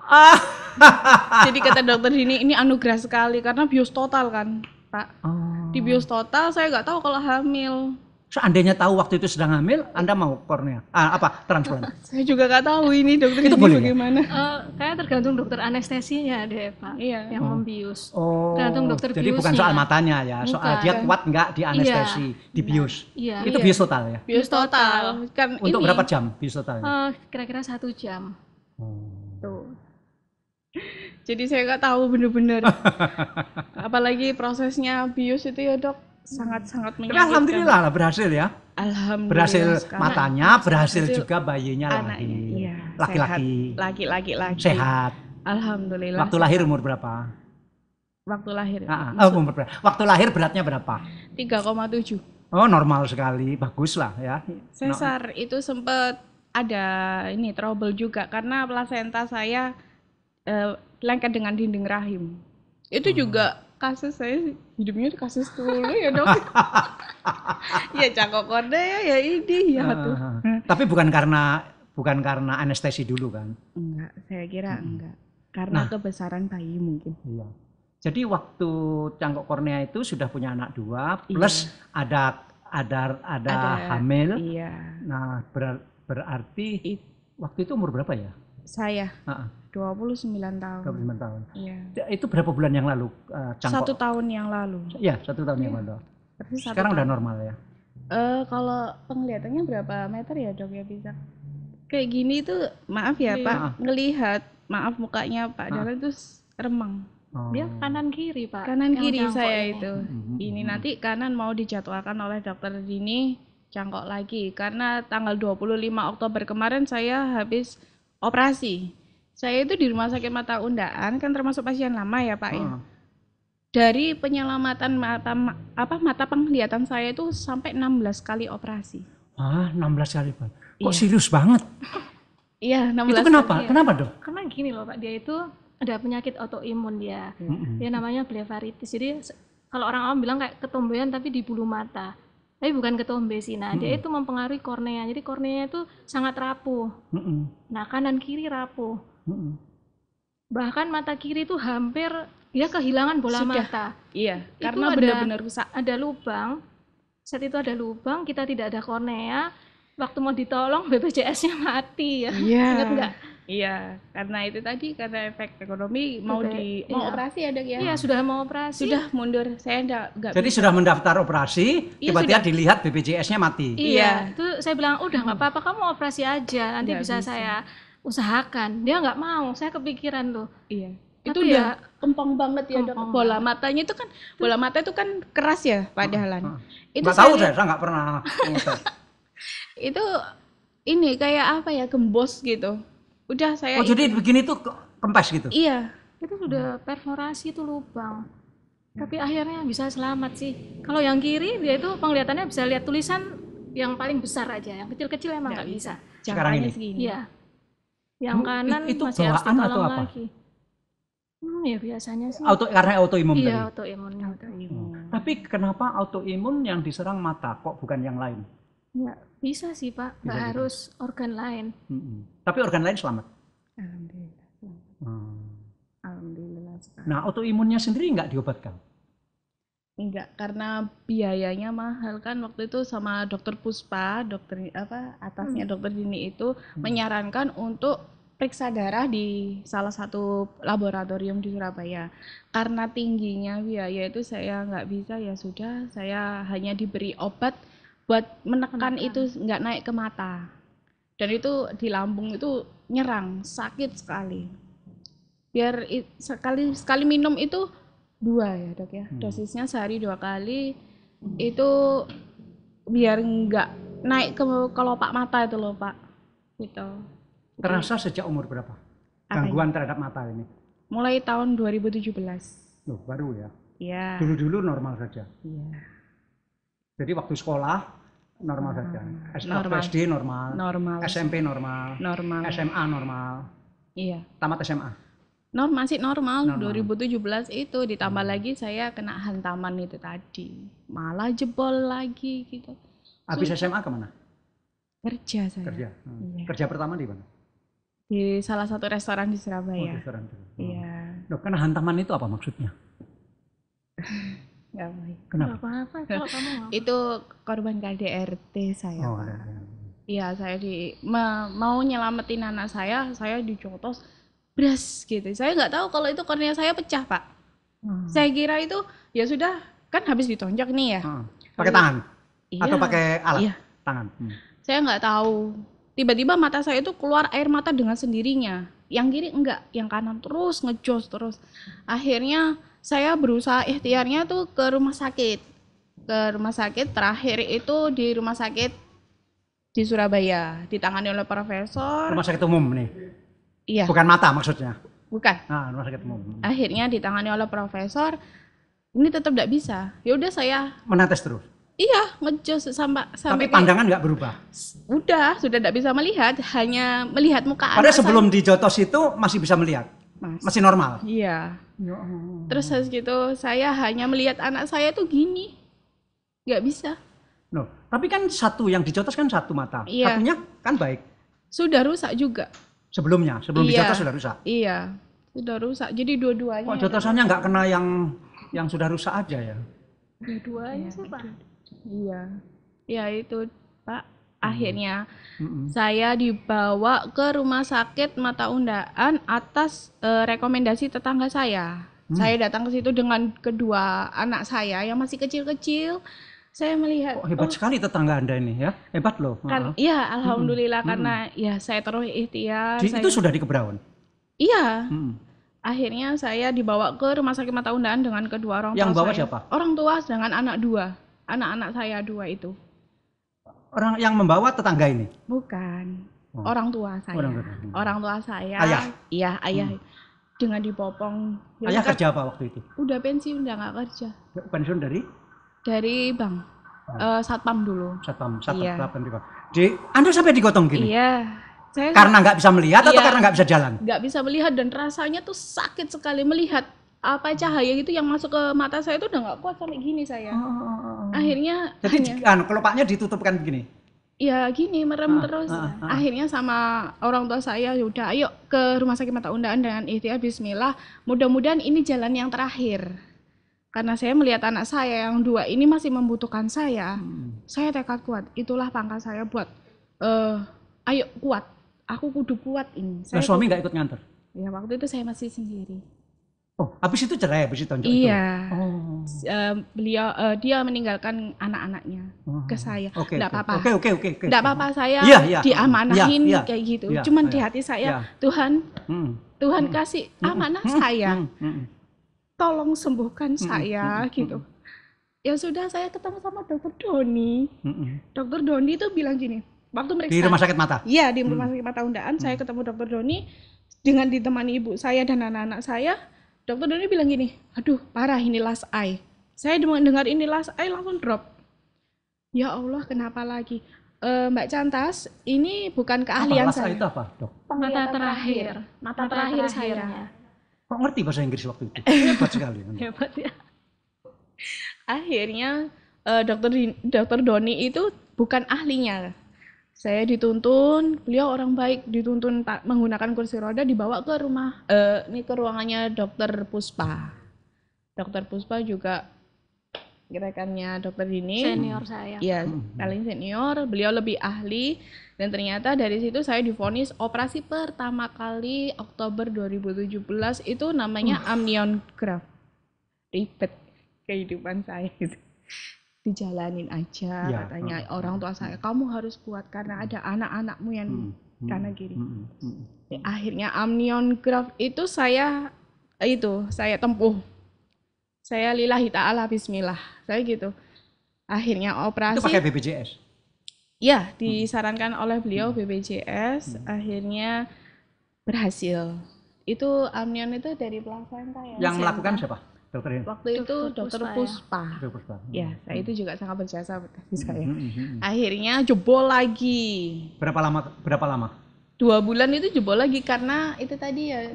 Jadi kata dokter ini anugerah sekali karena bius total kan, Pak. Di bius total saya nggak tahu kalau hamil. Seandainya tahu waktu itu sedang hamil, Anda mau kornea? Transplant? Saya juga nggak tahu ini dokter itu ini boleh bagaimana. Kayak tergantung dokter anestesinya deh Pak, yang membius. Tergantung dokter jadi biusnya. Bukan soal matanya ya, soal dia kuat nggak di anestesi, di bius. Itu bius total ya? Bius total. Kan untuk berapa jam bius totalnya? Kira-kira 1 jam. Tuh. Jadi saya nggak tahu bener-bener. Apalagi prosesnya bius itu ya dok. Sangat-sangat menyakitkan. Alhamdulillah lah berhasil ya. Alhamdulillah. Berhasil matanya, berhasil juga bayinya anaknya. Iya, laki-laki. Laki-laki. Sehat. Alhamdulillah. Waktu lahir umur berapa? Waktu lahir. Umur berapa? Waktu lahir beratnya berapa? 3,7. Oh, normal sekali. Bagus lah ya. Sesar itu sempat ada ini trouble juga karena plasenta saya lengket dengan dinding rahim. Itu juga kasus saya hidupnya kasus dulu ya dok. Ya cangkok kornea ya ini ya tuh. Tapi bukan karena anestesi dulu kan? Enggak, saya kira enggak. Karena kebesaran bayi mungkin. Iya. Jadi waktu cangkok kornea itu sudah punya anak 2 plus ada hamil. Iya. Nah, berarti waktu itu umur berapa ya? Saya 29 tahun. 29 tahun. Iya. Itu berapa bulan yang lalu cangkok? 1 tahun yang lalu. Iya, 1 tahun yang lalu. Sekarang udah normal ya? Kalau penglihatannya berapa meter ya dok ya bisa? Kayak gini tuh maaf ya Pak, ngelihat maaf mukanya Pak Dahlan itu remang. Dia kanan kiri Pak. Kanan kiri saya ini. itu. Ini nanti kanan mau dijadwalkan oleh dokter Dini cangkok lagi karena tanggal 25 Oktober kemarin saya habis operasi. Saya itu di Rumah Sakit Mata Undaan kan termasuk pasien lama ya Pak ya. Dari penyelamatan mata penglihatan saya itu sampai 16 kali operasi. 16 kali Pak. Kok serius banget? Iya, 16 itu kenapa? kali. Kenapa dok? Karena gini loh Pak, dia itu ada penyakit autoimun dia. Dia namanya blefaritis. Jadi kalau orang awam bilang kayak ketombean tapi di bulu mata. Tapi bukan ketombe sih. Nah, dia itu mempengaruhi kornea. Jadi kornea itu sangat rapuh. Nah, kanan kiri rapuh. Bahkan mata kiri itu hampir dia kehilangan bola mata. Iya, karena benar-benar rusak. Ada lubang. Saat itu ada lubang, kita tidak ada kornea. Waktu mau ditolong BPJS-nya mati ya. Ingat nggak? Iya, karena itu tadi karena efek ekonomi mau operasi ya dok ya? Iya, sudah mau operasi. Sudah mundur, saya enggak. Jadi sudah mendaftar operasi, tiba-tiba dilihat BPJS-nya mati. Iya, itu saya bilang udah nggak apa-apa, kamu operasi aja, nanti bisa saya usahakan. Dia nggak mau, saya kepikiran tuh. Iya. Itu udah kempong banget ya dok. Bola matanya itu kan, bola mata itu kan keras ya Pak Dahlan. Itu nggak tahu saya nggak pernah. Itu ini kayak apa ya, gembos gitu. Udah saya jadi begini tuh kempes gitu? Iya. Itu sudah perforasi itu lubang. Tapi akhirnya bisa selamat sih. Kalau yang kiri dia itu penglihatannya bisa lihat tulisan yang paling besar aja. Yang kecil-kecil emang nggak bisa. Sekarang ini? Iya. Yang kanan itu masih harus ditolong atau apa? lagi. Ya biasanya sih. Karena autoimun tadi? Iya, autoimun. Tapi kenapa autoimun yang diserang mata kok bukan yang lain? Ya, bisa sih Pak, nggak harus organ lain. Tapi organ lain selamat? Alhamdulillah. Alhamdulillah. Nah, autoimunnya sendiri nggak diobatkan? Enggak, karena biayanya mahal kan. Waktu itu sama dokter Puspa, atasnya dokter Dini itu menyarankan untuk periksa darah di salah satu laboratorium di Surabaya. Karena tingginya biaya itu saya nggak bisa, ya sudah, saya hanya diberi obat buat menekan itu nggak naik ke mata. Dan itu di lambung itu nyerang, sakit sekali. Biar sekali minum itu 2 ya dok ya, dosisnya sehari 2 kali, itu biar nggak naik ke kelopak mata itu loh Pak. Gitu. Terasa sejak umur berapa? Gangguan terhadap mata ini? Mulai tahun 2017. Loh, baru ya? Iya. Dulu-dulu normal saja? Iya. Jadi waktu sekolah normal saja? Normal. SD normal? Normal. SMP normal? Normal. SMA normal? Iya. Tamat SMA? Masih normal. 2017 itu ditambah lagi saya kena hantaman itu tadi. Malah jebol lagi gitu. Habis SMA kemana? Kerja saya. Kerja? Iya. Kerja pertama di mana? Di salah satu restoran di Oh, Surabaya. restoran. Iya. Loh, karena hantaman itu apa maksudnya? Nggak baik. Kenapa? Apa-apa kalau kamu mau. Itu korban KDRT saya. Oh, Pak. ada. Iya, saya mau nyelamatin anak saya dicotos bras gitu. Saya nggak tahu kalau itu kornea saya pecah Pak. Saya kira itu ya sudah, kan habis ditonjok nih ya. Pakai tangan? Iya. Atau pakai alat? Iya. Tangan. Saya nggak tahu. Tiba-tiba mata saya itu keluar air mata dengan sendirinya. Yang kiri enggak, yang kanan terus ngejos terus. Akhirnya saya berusaha ikhtiarnya tuh ke rumah sakit. Ke rumah sakit terakhir itu di rumah sakit di Surabaya, ditangani oleh profesor. Rumah sakit umum nih? Iya. Bukan mata maksudnya? Bukan. Nah, rumah sakit umum. Akhirnya ditangani oleh profesor. Ini tetap tidak bisa. Ya udah saya menetes terus? Iya, ngejos sampai tapi pandangan nggak berubah? Sudah tidak bisa melihat, hanya melihat muka anak. Padahal sebelum dijotos itu masih bisa melihat? Masih normal? Iya. Terus habis gitu saya hanya melihat anak saya tuh gini. Nggak bisa. Loh, tapi kan satu yang dijotos kan satu mata. Iya. Satunya kan baik. Sudah rusak juga. Sebelum dijotos sudah rusak? Iya, sudah rusak. Jadi dua-duanya. Kok jotosannya nggak kena yang sudah rusak aja ya? Dua-duanya sih Pak. Iya. Ya itu Pak. Akhirnya saya dibawa ke rumah sakit Mata Undaan atas rekomendasi tetangga saya. Saya datang ke situ dengan kedua anak saya yang masih kecil-kecil. Saya melihat hebat sekali tetangga Anda ini ya. Hebat loh. Iya, alhamdulillah karena ya saya terus ikhtiar. Itu sudah di Kebraun? Iya. Akhirnya saya dibawa ke rumah sakit Mata Undaan dengan kedua orang tua. Yang bawa saya. siapa? Orang tua dengan anak-anak saya 2 itu. Orang yang membawa tetangga ini? Bukan. Orang tua saya. Orang tua saya. Ayah? Iya, ayah. Dengan dipopong. Ayah kerja apa waktu itu? Udah pensiun, udah nggak kerja. Pensiun dari? Dari bank. Satpam dulu. Satpam. Iya. Anda sampai digotong gini? Iya. Saya karena nggak bisa melihat atau karena nggak bisa jalan? Nggak bisa melihat dan rasanya tuh sakit sekali melihat apa cahaya itu yang masuk ke mata saya itu udah nggak kuat sampai gini saya. Akhirnya. Jadi kelopaknya ditutupkan begini? Ya gini merem terus. Akhirnya sama orang tua saya udah ayo ke rumah sakit Mata Undaan dengan ikhtiar Bismillah. Mudah-mudahan ini jalan yang terakhir. Karena saya melihat anak saya yang 2 ini masih membutuhkan saya. Saya tekad kuat. Itulah pangkat saya buat ayo kuat. Aku kudu kuat ini. Nah, suami nggak ikut nganter? Ya waktu itu saya masih sendiri. Oh, habis itu cerai, habis itu tonjok iya. itu? Oh. Dia meninggalkan anak-anaknya ke saya. Nggak apa-apa. Oke. Nggak apa-apa, saya diamanahin kayak gitu. Cuman di hati saya, Tuhan kasih amanah saya. Tolong sembuhkan saya gitu. Ya sudah, saya ketemu sama Dokter Doni. Dokter Doni itu bilang gini, waktu meriksa di rumah sakit mata? Iya, di rumah sakit Mata Undaan. Saya ketemu Dokter Doni dengan ditemani ibu saya dan anak-anak saya. Dokter Doni bilang gini, aduh parah ini last eye. Saya dengar ini last eye langsung drop. Ya Allah, kenapa lagi? Mbak Cantas, ini bukan keahlian saya. Itu apa, Dok? Mata terakhir. Mata terakhir saya. Kok ngerti bahasa Inggris waktu itu? Hebat sekali. Hebat ya. Akhirnya Dokter Doni itu bukan ahlinya. Saya dituntun, beliau orang baik, dituntun menggunakan kursi roda, dibawa ke rumah, ke ruangannya Dokter Puspa. Dokter Puspa juga rekannya dokter Dini. Senior saya. Iya, paling senior. Beliau lebih ahli. Dan ternyata dari situ saya divonis operasi pertama kali Oktober 2017 itu namanya amnion graft. Ribet kehidupan saya gitu. Dijalanin aja katanya orang tua saya, kamu harus kuat karena ada anak-anakmu yang kanan kiri. Akhirnya amnion graft itu saya tempuh. Saya lillahi ta'ala bismillah. Saya gitu. Akhirnya operasi. Itu pakai BPJS? Ya, disarankan oleh beliau BPJS. Akhirnya berhasil. Itu amnion itu dari plasenta ya. Yang melakukan siapa? Dokter ini? Waktu itu Dokter Puspa. Ya, saya itu juga sangat berjasa bagi saya. Akhirnya jebol lagi. Berapa lama? 2 bulan itu jebol lagi karena itu tadi ya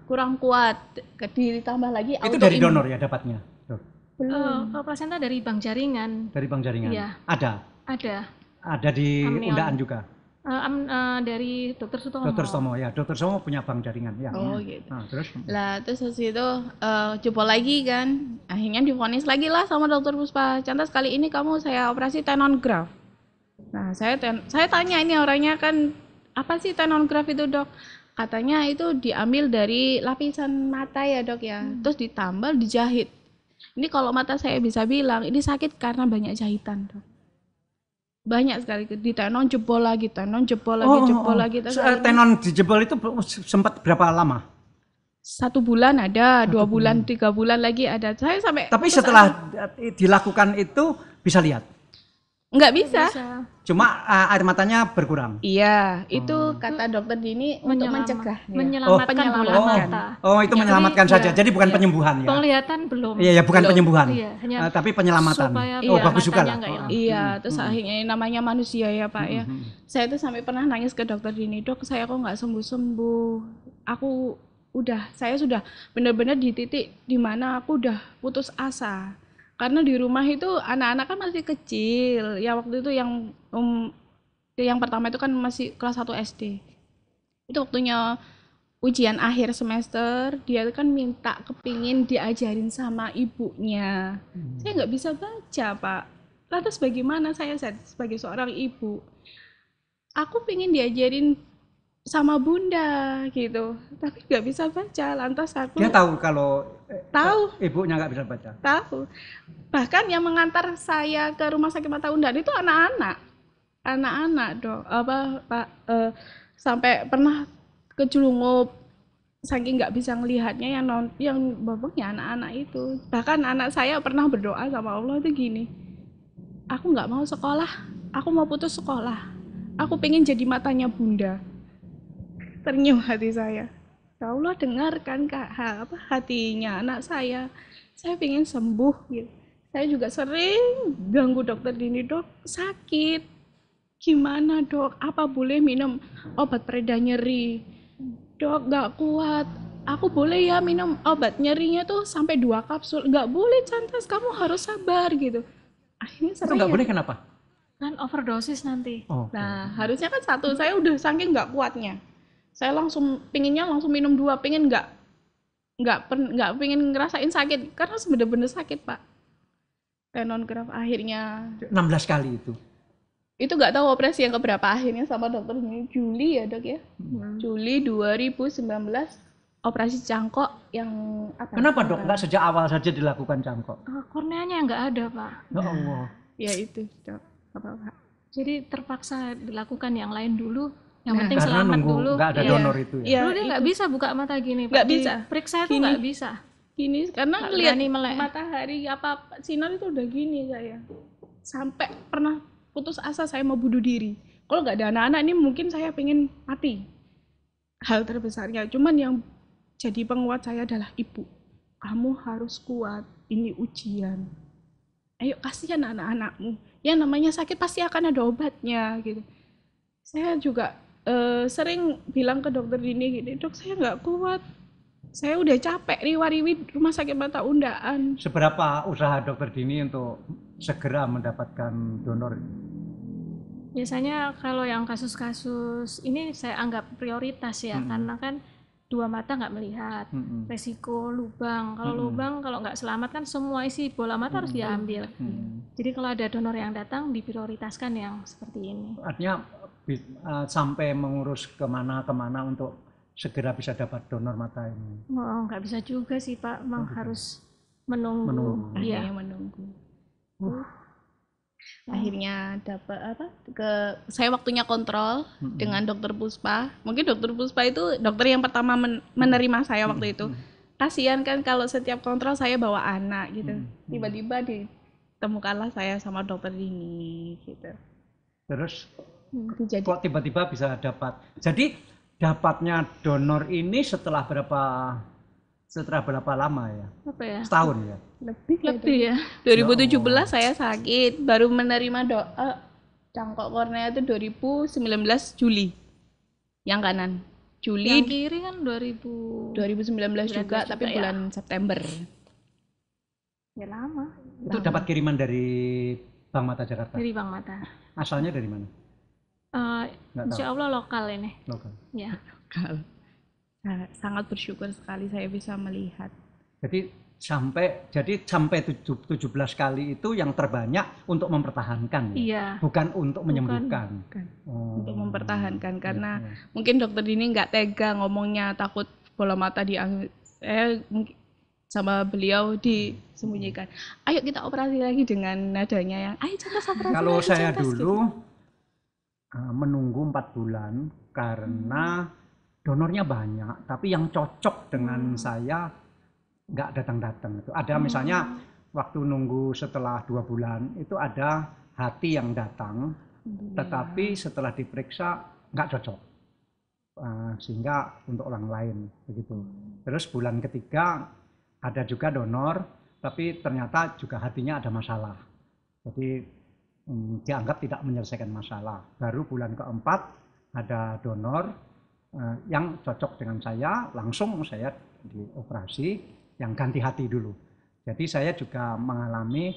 kurang kuat. Ditambah lagi itu dari donor ya dapatnya? Kalau plasenta dari bank jaringan. Dari bank jaringan? Iya. Ada di Undaan juga? Dari Dokter Sutomo. Dokter Sutomo ya, Dokter Sutomo punya bank jaringan ya. Gitu. Terus habis itu jebol lagi kan. Akhirnya divonis lagi lah sama Dokter Puspa. Cantas kali ini kamu saya operasi tenon graft. Nah, saya tanya ini orangnya kan, apa sih tenon graft itu, Dok? Katanya itu diambil dari lapisan mata ya, Dok ya. Terus ditambal dijahit. Ini kalau mata saya bisa bilang ini sakit karena banyak jahitan, Dok. Banyak sekali, di tenon jebol lagi. Tenon dijebol itu sempat berapa lama? 1 bulan ada, 2 bulan, 3 bulan lagi ada. Saya sampai. Tapi setelah dilakukan itu bisa lihat? Nggak bisa. Cuma air matanya berkurang? Iya, itu kata dokter Dini untuk mencegah. Menyelamatkan bola mata. Itu menyelamatkan saja, jadi bukan penyembuhan ya? Penglihatan belum. Iya, bukan penyembuhan, tapi penyelamatan. Bagus juga lah. Iya, terus akhirnya namanya manusia ya Pak ya. Saya tuh sampai pernah nangis ke dokter Dini, Dok saya kok nggak sembuh-sembuh. Saya sudah benar-benar di titik dimana aku udah putus asa. Karena di rumah itu anak-anak kan masih kecil. Ya waktu itu yang pertama itu kan masih kelas 1 SD. Itu waktunya ujian akhir semester, dia kan minta kepingin diajarin sama ibunya. Saya nggak bisa baca, Pak. Lantas bagaimana saya sebagai seorang ibu? Aku pingin diajarin sama bunda gitu, tapi nggak bisa baca. Lantas aku. Dia tahu kalau tahu ibunya nggak bisa baca. Tahu. Bahkan yang mengantar saya ke rumah sakit mata Undaan itu anak-anak, Dok. Pak, sampai pernah kejelungup saking nggak bisa ngelihatnya yang bapaknya anak-anak itu. Bahkan anak saya pernah berdoa sama Allah itu gini, aku nggak mau sekolah, aku mau putus sekolah, aku pengen jadi matanya bunda. Ternyuh hati saya. Ya Allah dengarkan hatinya anak saya pengen sembuh gitu. Saya juga sering ganggu dokter Dini, Dok sakit, gimana Dok, apa boleh minum obat pereda nyeri? Dok gak kuat, aku boleh ya minum obat nyerinya tuh sampai 2 kapsul? Gak boleh Cantas, kamu harus sabar gitu. Akhirnya itu gak boleh kenapa? Kan overdosis nanti. Nah harusnya kan 1, saya udah saking gak kuatnya. Saya pinginnya langsung minum 2, pengen nggak pengen ngerasain sakit karena bener-bener sakit Pak. Tenon graft akhirnya 16 kali itu nggak tahu operasi yang keberapa akhirnya sama dokter ini Juli ya Dok ya. Juli 2019 operasi cangkok yang apa? Kenapa Dok nggak sejak awal saja dilakukan cangkok? Korneanya nggak ada Pak. Ya Allah. Ya itu Dok. Apa? Jadi terpaksa dilakukan yang lain dulu. Yang penting selamat dulu. Nggak ada donor itu ya. Dulu dia nggak bisa buka mata gini. Nggak bisa. Periksa itu nggak bisa. Gini karena lihat matahari sinar itu udah gini saya. Sampai pernah putus asa saya mau bunuh diri. Kalau nggak ada anak-anak ini mungkin saya pengen mati. Hal terbesarnya. Cuman yang jadi penguat saya adalah ibu. Kamu harus kuat. Ini ujian. Ayo kasihan anak-anakmu. Yang namanya sakit pasti akan ada obatnya gitu. Saya juga sering bilang ke dokter Dini gini, Dok saya nggak kuat, saya udah capek riwa-riwi rumah sakit mata Undaan. Seberapa usaha dokter Dini untuk segera mendapatkan donor? Biasanya kalau yang kasus-kasus ini saya anggap prioritas ya, karena kan dua mata nggak melihat, resiko lubang. Kalau lubang, kalau nggak selamat kan semua isi bola mata harus diambil. Jadi kalau ada donor yang datang, diprioritaskan yang seperti ini. Artinya sampai mengurus kemana-kemana untuk segera bisa dapat donor mata ini. Oh, nggak bisa juga sih Pak, memang harus menunggu. Iya, menunggu. Akhirnya dapat saya waktunya kontrol dengan dokter Puspa. Mungkin dokter Puspa itu dokter yang pertama menerima saya waktu itu. Kasihan kan kalau setiap kontrol saya bawa anak gitu. Tiba-tiba ditemukanlah saya sama dokter ini gitu. Terus kok tiba-tiba bisa dapat. Jadi dapatnya donor ini setelah berapa lama ya? Apa ya? Setahun ya? Lebih ya. 2017 saya sakit, baru menerima cangkok kornea itu 2019 Juli. Yang kanan. Juli. Yang kiri kan 2019 juga, tapi ya. bulan September. Ya lama. Itu dapat kiriman dari Bank Mata Jakarta? Dari Bank Mata. Asalnya dari mana? Insya Allah lokal ini. Lokal. Ya. Lokal. Sangat bersyukur sekali saya bisa melihat. Jadi sampai 17 kali itu yang terbanyak untuk mempertahankan, iya. Bukan untuk menyembuhkan. Bukan. Untuk mempertahankan karena mungkin dokter ini nggak tega ngomongnya, takut bola mata sama beliau disembunyikan. Ayo kita operasi lagi dengan nadanya yang ayo contoh operasi. Kalau lagi, saya contoh, dulu menunggu 4 bulan karena donornya banyak, tapi yang cocok dengan saya nggak datang-datang. Itu ada misalnya waktu nunggu setelah 2 bulan itu ada hati yang datang, tetapi setelah diperiksa nggak cocok, sehingga untuk orang lain begitu. Terus bulan ketiga ada juga donor, tapi ternyata juga hatinya ada masalah. Jadi dianggap tidak menyelesaikan masalah. Baru bulan keempat ada donor yang cocok dengan saya, langsung saya dioperasi yang ganti hati dulu. Jadi saya juga mengalami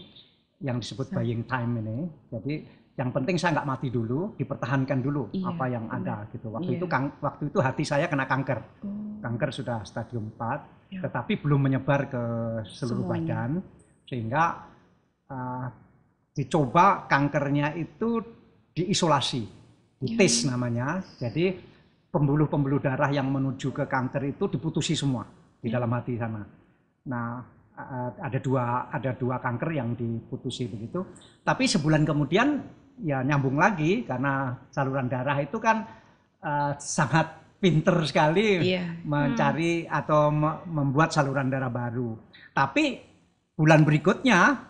yang disebut buying time ini. Jadi yang penting saya nggak mati dulu, dipertahankan dulu apa yang ada gitu. Waktu itu hati saya kena kanker. Kanker sudah stadium 4, tetapi belum menyebar ke seluruh badan, sehingga dicoba kankernya itu diisolasi, dites namanya. Jadi pembuluh-pembuluh darah yang menuju ke kanker itu diputusi semua di dalam hati sana. Nah, ada dua kanker yang diputusi begitu. Tapi sebulan kemudian ya nyambung lagi karena saluran darah itu kan sangat pinter sekali mencari atau membuat saluran darah baru. Tapi bulan berikutnya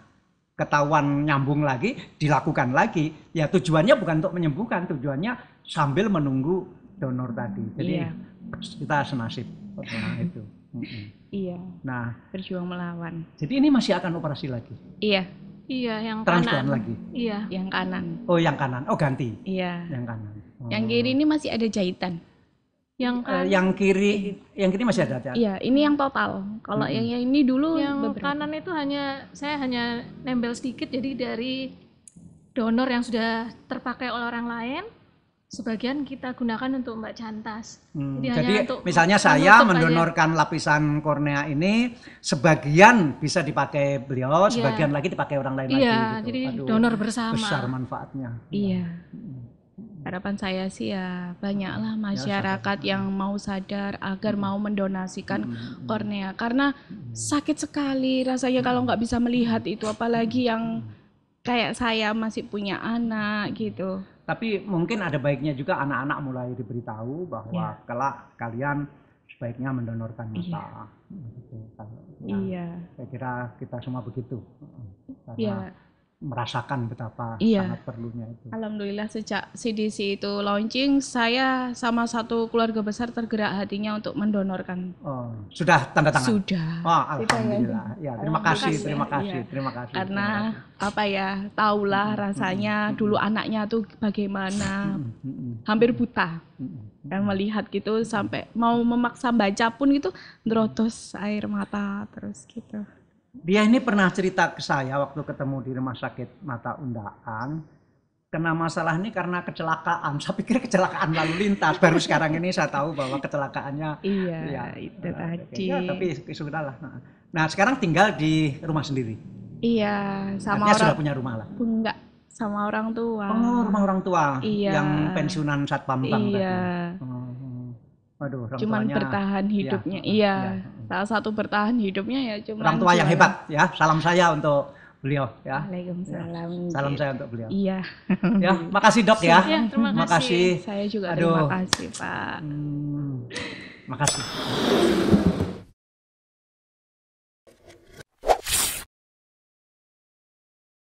ketahuan nyambung lagi, dilakukan lagi. Ya tujuannya bukan untuk menyembuhkan, tujuannya sambil menunggu donor tadi. Jadi kita senasib itu. Iya. Nah, berjuang melawan. Jadi ini masih akan operasi lagi? Iya. Iya, yang transplant kanan. lagi? Iya. Yang kanan. Oh, yang kanan. Oh, ganti. Iya. Yang kanan. Yang kiri ini masih ada jahitan. Yang kiri masih ada. Iya, ini yang total. Kalau yang ini dulu yang beberapa. kanan itu saya hanya nempel sedikit, jadi dari donor yang sudah terpakai oleh orang lain, sebagian kita gunakan untuk Mbak Cantas. Jadi misalnya saya mendonorkan lapisan kornea ini, sebagian bisa dipakai beliau, sebagian lagi dipakai orang lain lagi. Gitu. Jadi donor bersama. Besar manfaatnya. Iya. Harapan saya sih ya banyaklah masyarakat yang mau sadar agar mau mendonasikan kornea. Karena sakit sekali rasanya kalau nggak bisa melihat itu, apalagi yang kayak saya masih punya anak gitu. Tapi mungkin ada baiknya juga anak-anak mulai diberitahu bahwa kelak kalian sebaiknya mendonorkan mata. Saya kira kita semua begitu. Karena merasakan betapa sangat perlunya itu. Alhamdulillah sejak CDC itu launching, saya sama satu keluarga besar tergerak hatinya untuk mendonorkan. Oh, sudah tanda tangan? Sudah. Oh, alhamdulillah. Ya, terima kasih. Karena tahulah rasanya dulu anaknya tuh bagaimana, hampir buta. Dan melihat gitu sampai mau memaksa baca pun gitu, nerotos air mata terus gitu. Dia ini pernah cerita ke saya waktu ketemu di rumah sakit mata Undaan, kena masalah ini karena kecelakaan. Saya pikir kecelakaan lalu lintas. Baru sekarang ini saya tahu bahwa kecelakaannya. Iya, ya, itu tadi. Ya, tapi sudah lah. Nah, sekarang tinggal di rumah sendiri. Iya, sama artinya orang. Sudah punya rumah lah. Enggak, sama orang tua. Oh, rumah orang tua. Iya. Yang pensiunan Satpam Bank tadi. Iya. Waduh, orang cuman tuanya, bertahan hidupnya. Iya. Salah satu bertahan hidupnya ya cuman orang tua yang jualan. hebat ya. Salam saya untuk beliau ya. Waalaikumsalam. Ya. Salam saya untuk beliau. Iya. Ya, makasih Dok ya. Ya, terima kasih. Saya juga terima kasih, Pak. Makasih.